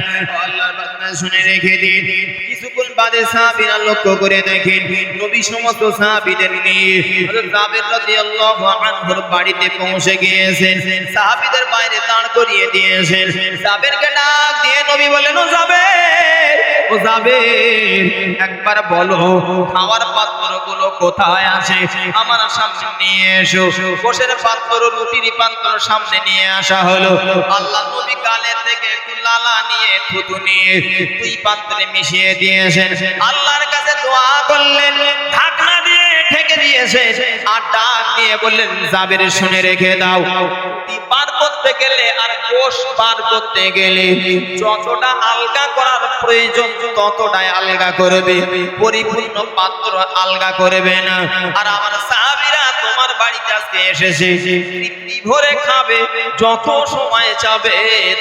আল্লাহর বান্দা শুনে রেখে দিন, কিছুক্ষণ বাদে সাহাবীরা লক্ষ্য করে দেখেন নবী সমস্ত সাহাবীদের নিয়ে হযরত জাবের রাদিয়াল্লাহু আনহুর বাড়িতে পৌঁছে গিয়েছেন, সাহাবীদের বাইরে দাঁড় করিয়ে দিয়েছেন। জাবেরকে ডাক দিয়ে নবী বললেন, ও জাবের, একবার বলো খাওয়ার পাত্রগুলো কোথায় আছে, আমার সামনে নিয়ে এসো। কোষের পাত্র, রুটির পাত্র সামনে নিয়ে আসা হলো। আল্লাহ নবী গালে থেকে একটু লালা নিয়ে, থুতু নিয়ে দুই পাত্রে মিশিয়ে দিয়েছেন, আল্লাহর কাছে দোয়া করলেন, ঢাকনা দিয়ে ঢেকে দিয়েছে, আর ডাক দিয়ে বললেন, জাবের শুনে রেখে দাও, পার করতে গেলে আর গোশ পার করতে গেলে যতটা আলগা করার প্রয়োজন ততটাই আলগা করবে, পরিপূর্ণ পাত্র আলগা করবে না। আর আমার সাহাবীরা তোমার বাড়িতে আজকে এসেছে, তৃপ্তি ভরে খাবে, যত সময় চাবে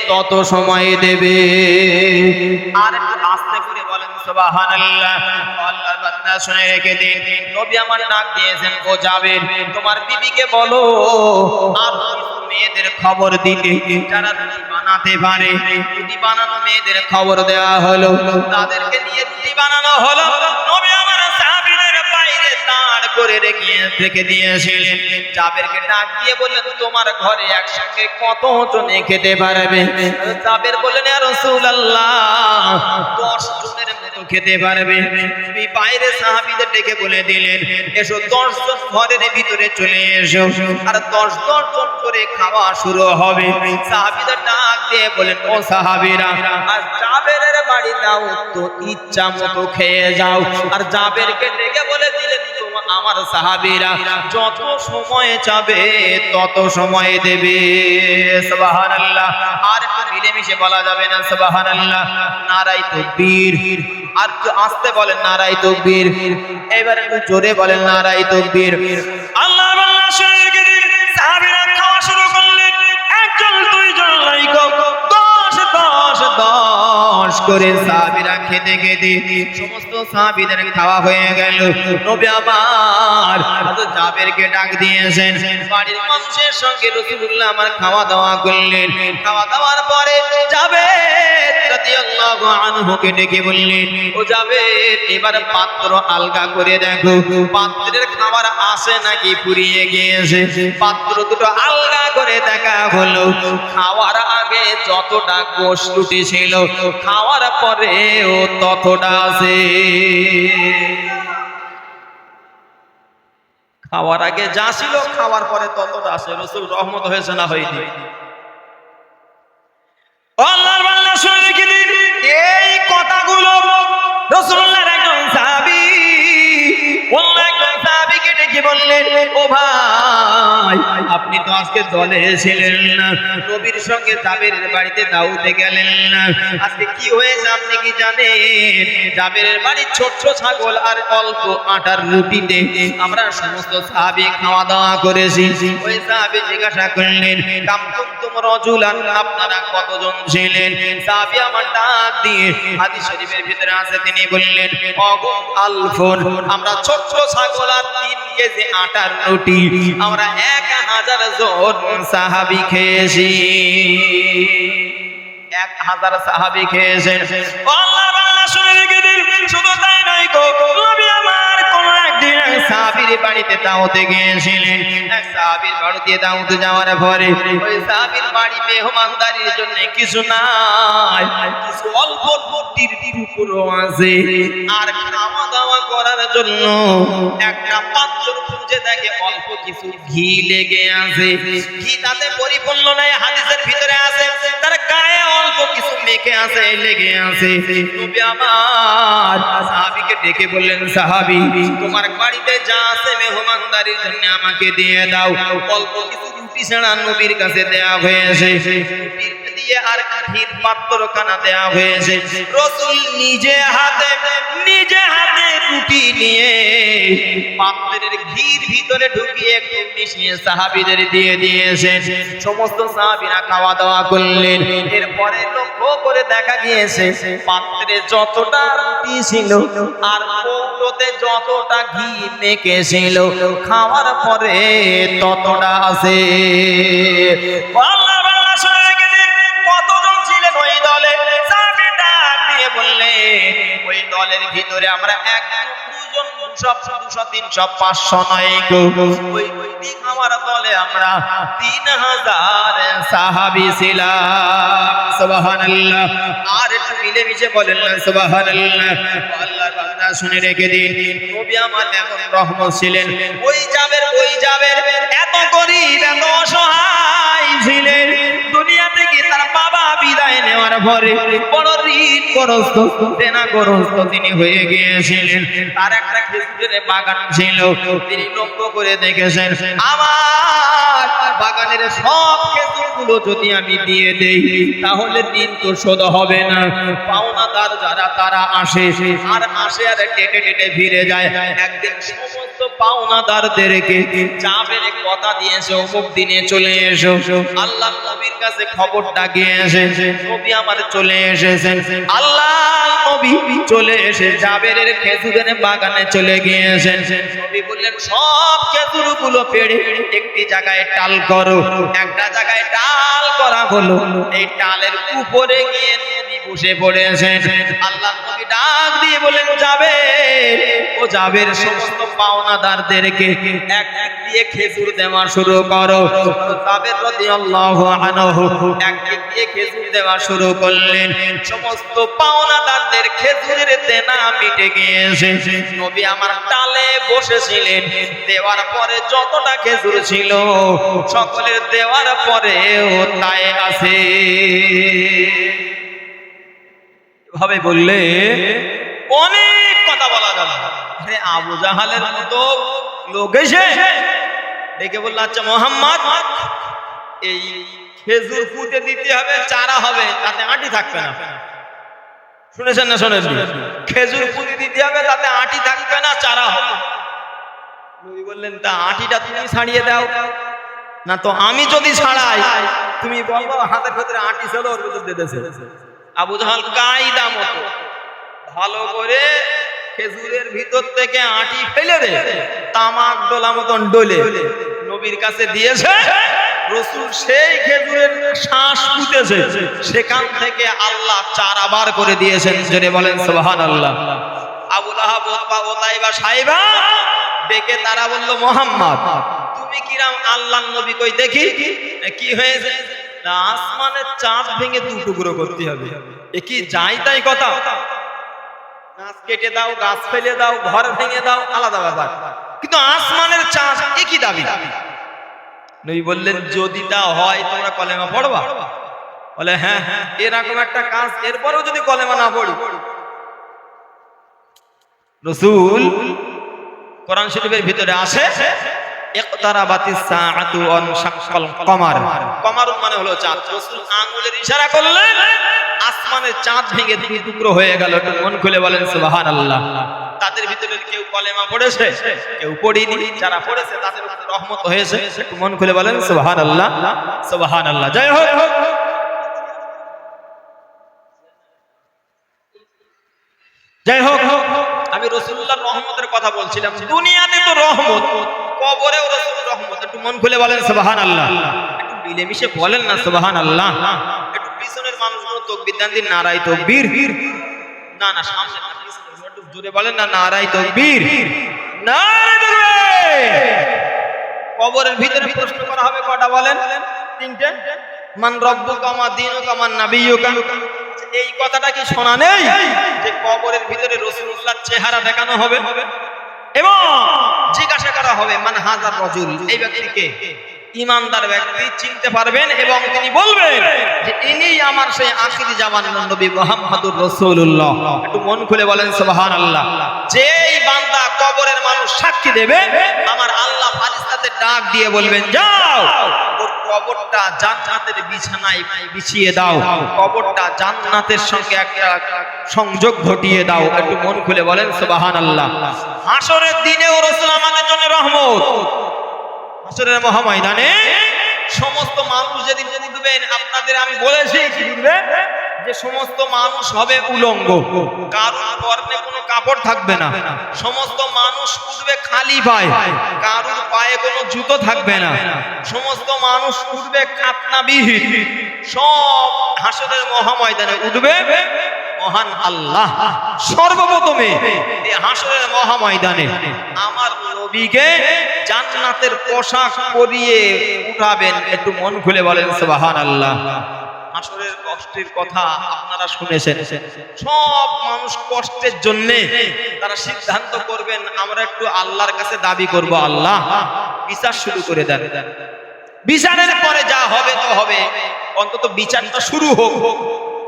তত সময় দেবে। আর একটু আস্তে করে বলেন সুবহানাল্লাহ। আল্লাহর বান্দা শুনে রেখে দিন, নবী আমার ডাক দিয়েছেন, ও যাবেন তোমার বিবিকে বলো আর মেয়েদের খবর দিতে, যারা রুটি বানাতে পারে, রুটি বানানো মেয়েদের খবর দেওয়া হলো, তাদেরকে নিয়ে রুটি বানানো হলো। নবী আমার সাহাবীদের বাইরে দাঁড় করে রেখে দিয়েছিলেন। জাবেরকে ডাক দিয়ে বললেন, তোমার ঘরে একসঙ্গে কতজনে খেতে পারবে? জাবের বললেন, ইয়া রাসূলুল্লাহ 10 জনের মতো খেতে পারবে। নবী বাইরে সাহাবীদের ডেকে বলে দিলেন, এসো 10 জন ঘরের ভিতরে চলে এসো, আর 10 জন করে খাওয়া শুরু হবে। সাহাবীদের ডাক দিয়ে বলেন, ও সাহাবীরা, আজ জাবেরের বাড়ি দাও তো ইচ্ছা মতো খেয়ে যাও। আর জাবেরকে ডেকে বলে দিলেন, আমার সাহাবীরা যত সময় চাবে তত সময় দেবে। সুবহানাল্লাহ। আর একটু মিলেমিশে বলা যাবে না সুবহানাল্লাহ? নারায়ে তাকবীর। আর একটু আস্তে বলেন নারায়ে তাকবীর। এবারে একটু জোরে বলেন নারায়ে তাকবীর। আল্লাহ আল্লাহ শুনে গেলেন, সাহাবীরা খাওয়া শুরু করলেন, একজন দুইজন লাইক 10 করে সাহাবীরা খেতে খেতে সমস্ত সাহাবীদের খাওয়া হয়ে গেল। নবী আবার হযরত জাবেরকে ডাক দিয়েছেন, বাড়ির মানুষের সঙ্গে রাসূলুল্লাহ আমার খাওয়া দাওয়া করলেন। খাওয়া দাওয়ার পরে জাবের রাদিয়াল্লাহু আনহুকে ডেকে বললেন, ও জাবের, এবার পাত্র আলগা করে দেখো, পাত্রের খাবার আসে নাকি ফুরিয়ে গিয়েছে। পাত্র দুটো আলগা করে দেখা হলো, খাওয়ার আগে যতটা গোশ রুটি ছিল, খাওয়ার পরেও ততটা আছে। খাওয়ার আগে যা ছিল খাওয়ার পরে ততটা আসে। রাসূল রহমত হয়েছে না হয়নি? আল্লাহর বান্দা শুনে রেখে দিন, এই কথাগুলো রাসূলুল্লাহর একজন সাহাবী অন্য একজন সাহাবীকে ডেকে বললেন, ও ভাই, আপনি তো আজকে দলে ছিলেন না, নবীর সঙ্গে জাবেরের বাড়িতে দাউদে গেলেন না, আজকে কি হয়েছে আপনি কি জানেন? জাবেরের বাড়ির ছোট্ট ছাগল আর অল্প আটার রুটিতে আমরা সমস্ত সাহাবী খাওয়া দাওয়া করেছি। ওই সাহাবী জিজ্ঞাসা করলেন, কাম কুনতুম রাজুলান, আপনারা কতজন ছিলেন? সাহাবী আমার ডাক দিয়ে হাদিস শরীফের ভিতরে আছে, তিনি বললেন, অগুম আলফুন, আমরা ছোট্ট ছাগল আর 3 কেজি আটার রুটি আমরা 1000 জন সাহাবী খেয়েছি। 1000 সাহাবী খেয়েছেন। আল্লাহর বান্দা শুনে রেখে দিন, শুধু তাই নয় গো, নবী আমার কোন একদিন সাহাবীর বাড়িতে দাওয়াতে গিয়েছিলেন। এক সাহাবীর বাড়িতে দাওয়াতে যাওয়ার পরে ওই সাহাবীর বাড়ি মেহমানদারির জন্য কিছু নাই, কিছু অল্প রুটির টুকরো আছে, আর খাওয়া দাওয়া করার জন্য একটা পাত্র খুঁজে দেখে অল্প কিছু ঘি লেগে আছে। ঘি তাতে পরিপূর্ণ নাই, হাদিসের ভিতরে আছে তার গায়ে অল্প কিছু মেখে আছে, লেগে আছে। নবী আমার সাহাবীকে ডেকে বললেন, সাহাবী, তোমার বাড়িতে যা আছে মেহমানদারির জন্য আমাকে দিয়ে দাও। অল্প কিছু রুটি ছাড়া নবীর কাছে দেয়া হয়েছে, দিয়ে আর ঘির পাত্রখানা দেয়া হয়েছে। রাসূল নিজে হাতে রুটি নিয়ে পাত্রের ঘির ভিতরে ঢুকিয়ে একটু মিশিয়ে সাহাবীদের দিয়ে দিয়েছেন। সমস্ত সাহাবীরা খাওয়া দাওয়া করলেন। এরপরে লক্ষ্য করে দেখা গিয়েছে পাত্রে যতটা রুটি ছিল আর কৌটোতে যতটা ঘি মেখেছিল খাওয়ার পরে ততটা আছে। আল্লাহর বান্দা শুনে রেখে দিন, কতজন ছিলেন ওই দলে? সাহাবী ডাক দিয়ে বললেন, ওই দলের ভিতরে আমরা 1 2 200 300 500 নয় গো, ওই দিন আমার দলে আমরা 3000 সাহাবী ছিলাম। সুবহানাল্লাহ। আর একটু মিলেমিশে বলেন না সুবহানাল্লাহ। আল্লাহর বান্দা শুনে রেখে দিন, নবী আমার এমন রহমত ছিলেন, ওই জাবের এত গরীব এত অসহায় ছিলেন, দুনিয়া থেকে তার বাবা বিদায় নেওয়ার পরে বড় ঋণগ্রস্ত দেনাগ্রস্ত তিনি হয়ে গিয়েছিলেন। তার একটা খেজুরের বাগান ছিল, তিনি লক্ষ্য করে দেখেছেন, আমার বাগানের সব খেজুরগুলো যদি আমি দিয়ে দেই তাহলে ঋণ তো শোধ হবে না। পাওনাদার যারা তারা আসে আর ডেটে ফিরে যায়। একদিন সমস্ত পাওনাদারদেরকে জাবের কথা দিয়েছে, অমুক দিনে চলে এসো। আল্লাহর নবীর কাছে খবরটা গিয়েছে, নবী আমার চলে এসেছেন। আল্লাহর নবী চলে এসে জাবেরের খেজুরের বাগানে চলে গিয়েছেন। নবী বললেন, সব খেজুরগুলো পেড়ে একটি জায়গায় টাল করো। একটা জায়গায় টাল করা হলো, এই টালের উপরে গিয়ে নবী বসে পড়েছেন। আল্লাহর নবী ডাক দিয়ে বলেন, জাবের, ও জাবের, সমস্ত পাওনাদারদেরকে এক এক দিয়ে খেজুর দেওয়া শুরু করো। জাবের রাদিয়াল্লাহু আনহু এক এক দিয়ে খেজুর দেওয়া শুরু করলেন। সমস্ত পাওনাদারদের খেজুরের দেনা মিটে গিয়েছে। নবী আমার টালে বসেছিলেন, দেওয়ার পরে যতটা খেজুর ছিল সকলের দেওয়ার পরেও তাই আছে। ভাবে বললে অনেক কথা বলা যাবে। আরে আবু জাহালের মতো লোক এসে ডেকে বলল, আচ্ছা মোহাম্মদ, এই খেজুর পুঁতে দিতে হবে, চারা হবে, তাতে আটি থাকবে না। শুনেছেন না শোনেননি? খেজুর পুঁতে দিতে হবে, তাতে আটি থাকবে না, চারা হবে। নবী বললেন, তা আটিটা তুমি ছাড়িয়ে দাও না, তো আমি যদি ছাড়াই তুমি বলবো হাতের ভেতরে আটি ছিল, ওর ভেতর দিতেছে। আবু জাহাল কায়দা মতো ভালো করে খেজুরের ভিতর থেকে আটি ফেলে দে, তামাক ডোলা মতন ডলে নবীর কাছে দিয়েছে। রাসূল সেই খেজুরের শ্বাস পুঁতেছে, সেখান থেকে আল্লাহ চারা বার করে দিয়েছেন। জোরে বলেন সুবহানাল্লাহ। আবু লাহাব ও তাইবা সাইবা ডেকে তারা বলল, মোহাম্মদ, তুমি কিরাম আল্লাহর নবী কই দেখি, কি হয়েছে? আসমানের চাঁদ ভেঙে 2 টুকরো করতে হবে। এ কি যাই তাই কথা? গাছ কেটে দাও, গাছ ফেলে দাও, ঘর ভেঙে দাও, আলাদা ব্যাপার। কিন্তু আসমানের চাঁদ একই দাবি। নবী বললেন যদি তা হয় তোমরা কলেমা পড়বা? বলে হ্যাঁ, এরকম একটা কাজ, এরপরেও যদি কলেমা না পড়ি। রাসূল কোরআন শরীফের ভিতরে আসে ইকতারাবাতিস সাআতু ওয়ানশাক্কাল কমার। কমার মানে হলো চাঁদ। রাসূল আঙ্গুলের ইশারা করলেন, আসমানের চাঁদ ভেঙে দুই টুকরো হয়ে গেল। একটু মন খুলে বলেন সুবহানাল্লাহ। তাদের ভিতরে কেউ কলেমা পড়েছে, কেউ পড়েনি। যারা পড়েছে তাদের উপর রহমত হয়েছে। একটু মন খুলে বলেন সুবহানাল্লাহ, সুবহানাল্লাহ। জয় হোক। যাই হোক, আমি রাসূলুল্লাহর রহমতের কথা বলছিলাম। দুনিয়াতে তো রহমত, কবরেও রাসূল রহমত। একটু মন খুলে বলেন সুবহানাল্লাহ। একটু মিলেমিশে বলেন না সুবহানাল্লাহ। একটু পিছনের মানুষগুলো তাকবীর দেন, দিন নারায়ে তাকবীর। না না, সামনে না, একটু জোরে বলেন না, নারায়ে তাকবীর, নারায়ে তাকবীর। কবরের ভিতরে প্রশ্ন করা হবে কটা বলেন? তিনটে। মান রব্বুকা মা দীনুকা মান নাবিয়্যুকা। এই কথাটা কি শোনা নেই যে কবরের ভিতরে রাসূলুল্লাহর চেহারা দেখানো হবে এবং জিজ্ঞাসা করা হবে মান হাযার রাজুল, এই ব্যক্তিকে? ঈমানদার ব্যক্তি চিনতে পারবেন এবং তিনি বলবেন যে ইনি আমার সেই আখিরি জামানার নবী মুহাম্মদুর রাসূলুল্লাহ। একটু মন খুলে বলেন সুবহানাল্লাহ। যেই বান্দা কবরের মানুষ সাক্ষী দেবে, আমার আল্লাহ ফেরেশতাদের ডাক দিয়ে বলবেন যাও ওর কবরটা জান্নাতের বিছানায় বিছিয়ে দাও, কবরটা জান্নাতের সঙ্গে একটা সংযোগ ঘটিয়ে দাও। একটু মন খুলে বলেন সুবহানাল্লাহ। হাসরের দিনেও রাসূল আমাদের জন্য রহমত। হাসরের মহাময়দানে সমস্ত মানুষ যেদিন উঠবেন, আপনাদের আমি বলেছি কি উঠবে, যে সমস্ত মানুষ হবে উলঙ্গ, কারোর পরনে কোনো কাপড় থাকবে না। সমস্ত মানুষ উঠবে খালি পায়ে, কারোর পায়ে কোনো জুতো থাকবে না। সমস্ত মানুষ উঠবে খাতনাবিহীন। সব হাসরের মহাময়দানে উঠবে মহান আল্লাহ। সর্বপ্রথমে এই হাসরের মহাময়দানে আমার নবীকে জান্নাতের পোশাক পরিয়ে উঠাবেন। একটু মন খুলে বলেন সুবহানাল্লাহ। হাসরের কষ্টের কথা আপনারা শুনেছেন। সব মানুষ কষ্টের জন্য তারা সিদ্ধান্ত করবেন আমরা একটু আল্লাহর কাছে দাবি করব, আল্লাহ বিচার শুরু করে দেন। বিচারের পরে যা হবে তো হবে, অন্তত বিচারটা শুরু হোক।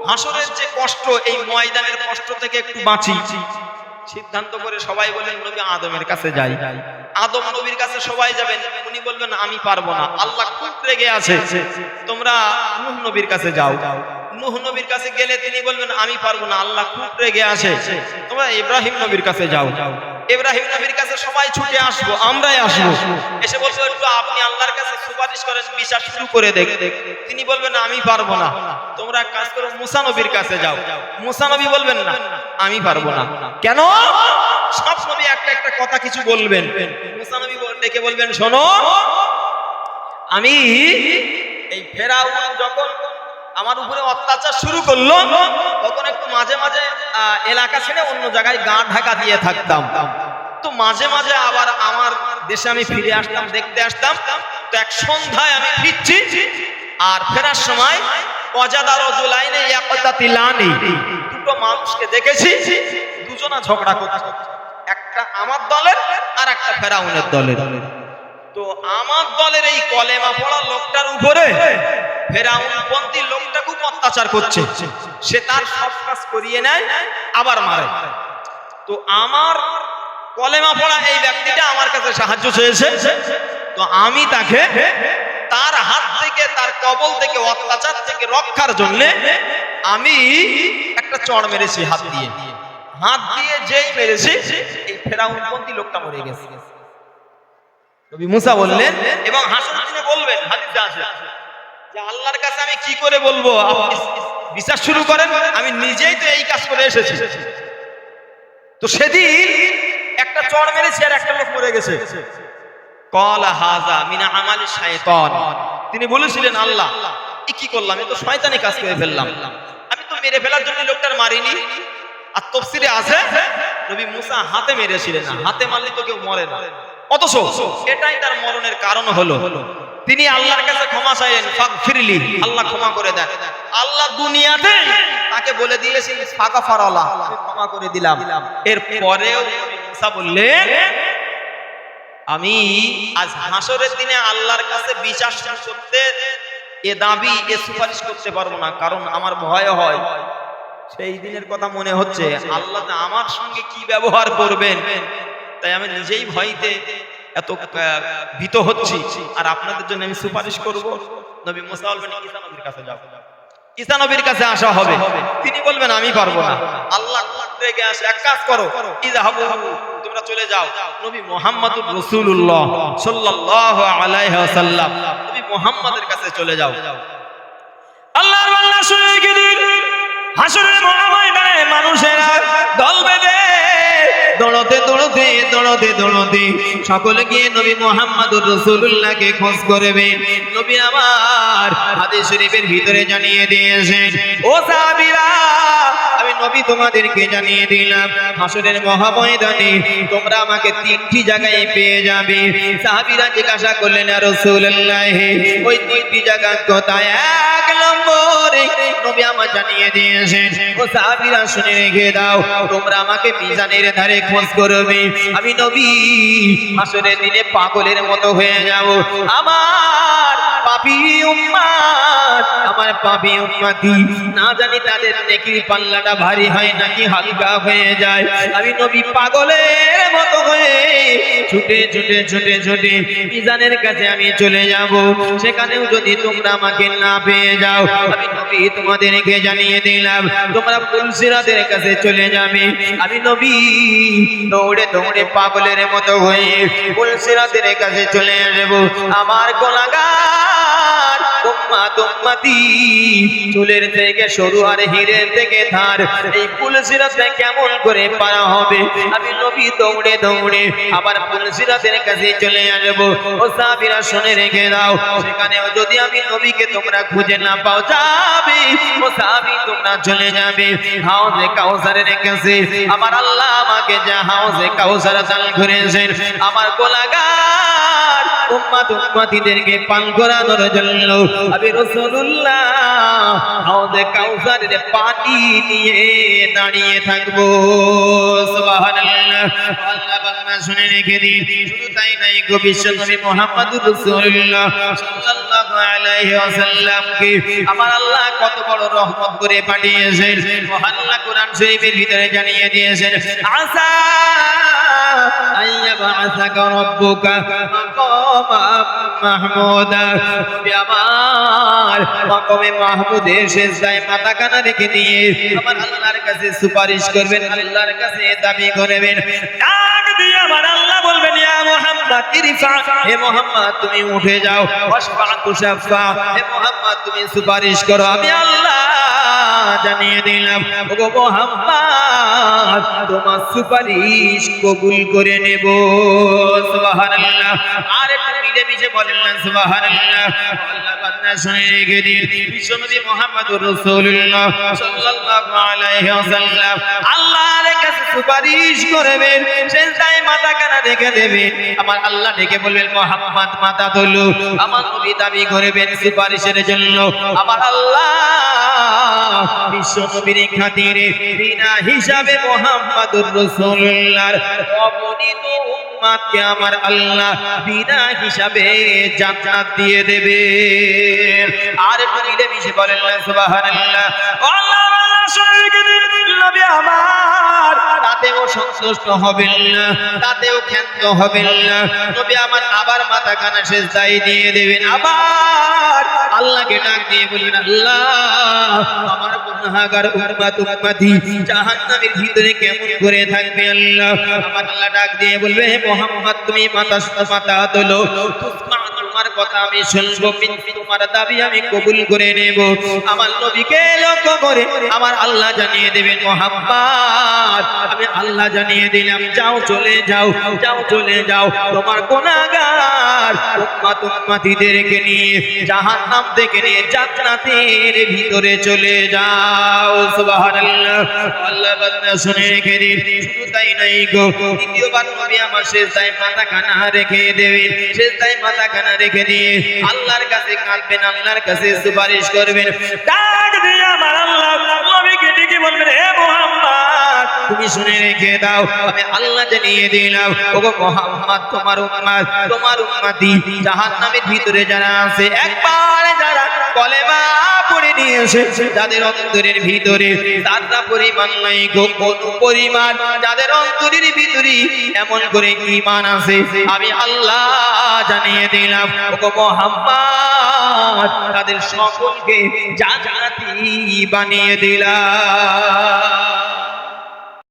হাসরের যে কষ্ট, এই ময়দানের কষ্ট থেকে একটু বাঁচি। সিদ্ধান্ত করে সবাই বলেন নবী আদমের কাছে যাই। আদম নবীর কাছে সবাই যাবেন, উনি বলবেন আমি পারবো না, আল্লাহ খুব রেগে আছে, তোমরা নূহ নবীর কাছে যাও। নূহ নবীর কাছে গেলে তিনি বলবেন আমি পারবো না, আল্লাহ খুব রেগে আছে, তোমরা ইব্রাহিম নবীর কাছে যাও। ইব্রাহিম নবীর কাছে সবাই ছুটে আসবো, আমরাই আসবো। এসে বলবো একটু আপনি আল্লাহর কাছে সুপারিশ করেন, বিচার শুরু করে দেখ। তিনি বলবেন আমি পারবো না, তোমরা এক কাজ করো মুসা নবীর কাছে যাও। মুসা নবী বলবেন না আমি পারবো না। কেন? সব নবী একটা একটা কথা কিছু বলবেন। মুসা নবী ডেকে বলবেন শোনো, আমি এই ফেরাউন যখন আমার উপরে অত্যাচার শুরু করলো, তখন একটু মাঝে মাঝে এলাকা ছেড়ে অন্য জায়গায় গা ঢাকা দিয়ে থাকতাম। তো মাঝে মাঝে আবার আমার দেশে আমি ফিরে আসতাম, দেখতে আসতাম। তো এক সন্ধ্যায় আমি ফিরছি, আর ফেরার সময় দুটো মানুষকে দেখেছি, দুজনা ঝগড়া করছে, একটা আমার দলের আর একটা ফেরাউনের দলের। তো আমার দলের এই কলেমা পড়া লোকটার উপরে ফেরাউনপন্থী লোকটা খুব অত্যাচার করছে, সে তার সব কাজ করিয়ে নেয় আবার মারে। তো আমার কলেমা পড়া এই ব্যক্তিটা আমার কাছে সাহায্য চেয়েছে, তো আমি তাকে তার হাত থেকে, তার কবল থেকে, অত্যাচার থেকে রক্ষার জন্য আমি একটা চড় মেরেছি হাত দিয়ে। হাত দিয়ে যেই মেরেছি, এই ফেরাউনপন্থী লোকটা মরে গেছে। নবী মুসা বললেন, এবং হাসরের দিনে বলবেন, হাদিসে আছে যে আল্লাহর কাছে আমি কি করে বলবো আপনি বিচার শুরু করেন, আমি নিজেই তো এই কাজ করে এসেছি। তো সেদিন একটা চড় মেরেছি আর একটা লোক মরে গেছে। ক্বালা হাযা মিন আমালি শাইতান। তিনি বলেছিলেন আল্লাহ এ কি করলাম, এ তো শয়তানি কাজ করে ফেললাম, আমি তো মেরে ফেলার জন্য লোকটার মারিনি। আর তাফসীরে আছে নবী মুসা হাতে মেরেছিলেন না, হাতে মারলে তো কেউ মরে না, অথচ এটাই তার মরণের কারণ হলো। তিনি আল্লাহর কাছে ক্ষমা চাইলেন, ফাগফিরলি, আল্লাহ ক্ষমা করে দেন। আল্লাহ দুনিয়াতে তাকে বলে দিয়েছেন ফাগফারাল্লাহ, আমি ক্ষমা করে দিলাম। এর পরেও মুসা বললেন আমি আজ হাসরের দিনে আল্লাহর কাছে বিচার করতে এ দাবি এ সুপারিশ করতে পারবো না, কারণ আমার ভয় হয় সেই দিনের কথা মনে হচ্ছে আল্লাহ আমার সঙ্গে কি ব্যবহার করবেন, তাই আমি নিজেই ভয়তে এত ভীত হচ্ছি। আর আপনাদের জন্য আমি সুপারিশ করব, নবী মুসা বলবেন ঈসা নবীর কাছে যাও, ঈসা নবীর কাছে আসা হবে, তিনি বলবেন আমি পারবো না। আল্লাহ রেগে আসে, এক কাজ করো, ইযহাবু, তোমরা চলে যাও নবী মুহাম্মদুর রাসূলুল্লাহ সাল্লাল্লাহু আলাইহি ওয়াসাল্লাম, নবী মুহাম্মাদের কাছে চলে যাও। আল্লাহর বান্দা শুনে গেলেন হাসরের ময়দানে মানুষেরা দল বেঁধে দৌড়তে দৌড়তে দৌড়তে দৌড়তে সকলে গিয়ে নবী মুহাম্মদুর রাসূলুল্লাহকে খোঁজ করবে। নবী আমার হাদিস শরীফের ভিতরে জানিয়ে দিয়েছেন, ও সাহাবীরা আমি নবী তোমাদেরকে জানিয়ে দিলাম হাসরের মহাময়দানে তোমরা আমাকে তিনটি জায়গায় পেয়ে যাবে। সাহাবীরা জিজ্ঞাসা করলেন ইয়া রাসূলুল্লাহ ওই তিনটি জায়গা কোথায়? এক নম্বরে নবী আমার জানিয়ে দিয়েছেন, ও সাহাবীরা শুনে রেখে দাও, তোমরা আমাকে মিজানের ধারে খোঁজ করবে। আমি নবী হাসরের দিনে পাগলের মতো হয়ে যাব। আমার পাপী উম্মত, আমার পাপী উম্মতি না জানি তাদের নেকির পাল্লাটা ভারী হয় নাকি হালকা হয়ে যায়। আমি নবী পাগলের মতো হয়ে ছুটে ছুটে ছুটে ছুটে মিজানের কাছে আমি চলে যাব। সেখানেও যদি তোমরা আমাকে না পেয়ে যাও, আমি নবী তোমাদেরকে জানিয়ে দিলাম তোমরা পুলসিরাতের কাছে চলে যাবে। আমি নবী দৌড়ে দৌড়ে পাগলের মতো হয়ে পুলসিরাতের কাছে চলে আসব। আমার গোলাগার উম্মত উম্মতি চুলের থেকে সরু আর হিরের থেকে ধার, এই পুলসিরাতে কেমন করে পারা হবে? আমি নবী দৌড়ে দৌড়ে আবার পুলসিরাতের কাছে চলে আসব। ও সাহাবীরা শুনে রেখে দাও, সেখানেও যদি আমি নবীকে তোমরা খুঁজে না পাও যাবে, ও সাহাবী তোমরা চলে যাবে হাউজে কাউসারের কাছে। আমার আল্লাহ আমাকে যা হাউজে কাউসার দান করেছেন আমার গোলাগার উম্মত উম্মতিদেরকে পান করানোর জন্য আমি রাসূলুল্লাহ হাউজে কাউসারের পানি নিয়ে দাঁড়িয়ে থাকবো। সুবহানাল্লাহ। আল্লাহ বান্দা শুনে রেখে দিন, শুধু তাই নাই গো, বিশ্বনবী মুহাম্মদুর রাসূলুল্লাহ সাল্লাল্লাহু আলাইহি ওয়াসাল্লামকে আমার আল্লাহ কত বড় রহমত করে পাঠিয়েছেন। আল্লাহ কোরআন শরীফের ভিতরে জানিয়ে দিয়েছেন, আসা আইয়াবাসাকা রাব্বুকা মাকামান মাহমুদা, নবী আমার মাকামে মাহমুদের সেজদায় মাথা কানা রেখে দিয়ে আমার আল্লাহর কাছে সুপারিশ করবেন, আল্লাহর কাছে দাবি করবেন। ডাক দিয়ে আমার আল্লাহ বলবেন, ইয়া মুহাম্মদ ইরফা, হে মুহাম্মদ তুমি উঠে যাও, ওয়াশফা তুশাফা, হে মুহাম্মদ তুমি সুপারিশ করো। আমি আল্লাহ জানিয়ে দিলাম, ওগো মুহাম্মদ তোমার সুপারিশ কবুল করে নেব। সুবহানাল্লাহ। আর একটু মিলে মিশে বলেন না সুবহানাল্লাহ। আল্লাহ বান্দা শুনে রেখে দিন, বিশ্বনবী মুহাম্মদুর রাসূলুল্লাহ সাল্লাল্লাহু আলাইহি ওয়াসাল্লাম আল্লাহর কাছে সুপারিশ করবেন, সেজদায় মাথা কানা রেখে দেবেন। আমার আল্লাহ ডেকে বলবেন, মুহাম্মদ মাথা তোলো। আমার নবী দাবি করবেন সুপারিশের জন্য। আমার আল্লাহ বিশ্বনবীর খাতিরে বিনা হিসাবে মুহাম্মদুর রাসূলুল্লাহর অগণিত উম্মতকে আমার আল্লাহ বিনা হিসাবে জান্নাত দিয়ে দেবে। আর একটু মিলে মিশে বলেন না সুবহানাল্লাহ। আল্লাহ নবী আমার তাতেও সন্তুষ্ট হবেন না, তাতেও ক্ষান্ত হবেন না। নবী আমার আবার মাথা কানা সেজদায় দিয়ে দেবেন, আবার আল্লাহকে ডাক দিয়ে বলবেন, আল্লাহ আমার গুনাহগার উম্মত উম্মতি জাহান্নামের ভিতরে কেমন করে থাকবে আল্লাহ। আমার আল্লাহ ডাক দিয়ে বলবে, হে মুহাম্মদ তুমি মাথা তোলো, তোমার কথা আমি শুনবো, তোমার দাবি আমি কবুল করে নেব। আমার নবীকে লক্ষ্য করে আমার আল্লাহ জানিয়ে দেবেন, মুহাম্মদ আমি আল্লাহ জানিয়ে দিলাম, যাও চলে যাও, যাও চলে যাও, তোমার গুনাহগার উম্মত উম্মতিদেরকে নিয়ে জাহান্নাম থেকে নিয়ে জান্নাতের ভিতরে চলে যাও। সুবহানাল্লাহ। আল্লাহ বান্দা শুনে রেখে দিন, শুধু তাই নাই গো, দ্বিতীয়বার নবী আমার সেজদায় মাথা কানা রেখে দেবেন, সেজদায় মাথা কানা রেখে দিয়ে আল্লাহর কাছে কাঁদবেন, আল্লাহর কাছে সুপারিশ করবেন। ডাক দিয়ে আমার আল্লাহ নবীকে ডেকে বলবেন, হে মুহাম্মদ তুমি শুনে রেখে দাও, আমি আল্লাহ জানিয়ে দিলাম ওগো মুহাম্মদ তোমার উম্মত, তোমার উম্মতি জাহান্নামের ভিতরে যারা আছে, একবার যারা কলেমা পড়ে নিয়েছে, যাদের অন্তরের ভিতরে যারা পরিমাণ নাই গো কোন পরিমাণ, যাদের অন্তরের ভিতরে এমন করে ঈমান আছে, আমি আল্লাহ জানিয়ে দিলাম ওগো মুহাম্মদ তাদের সকলকে জান্নাতি বানিয়ে দিলাম।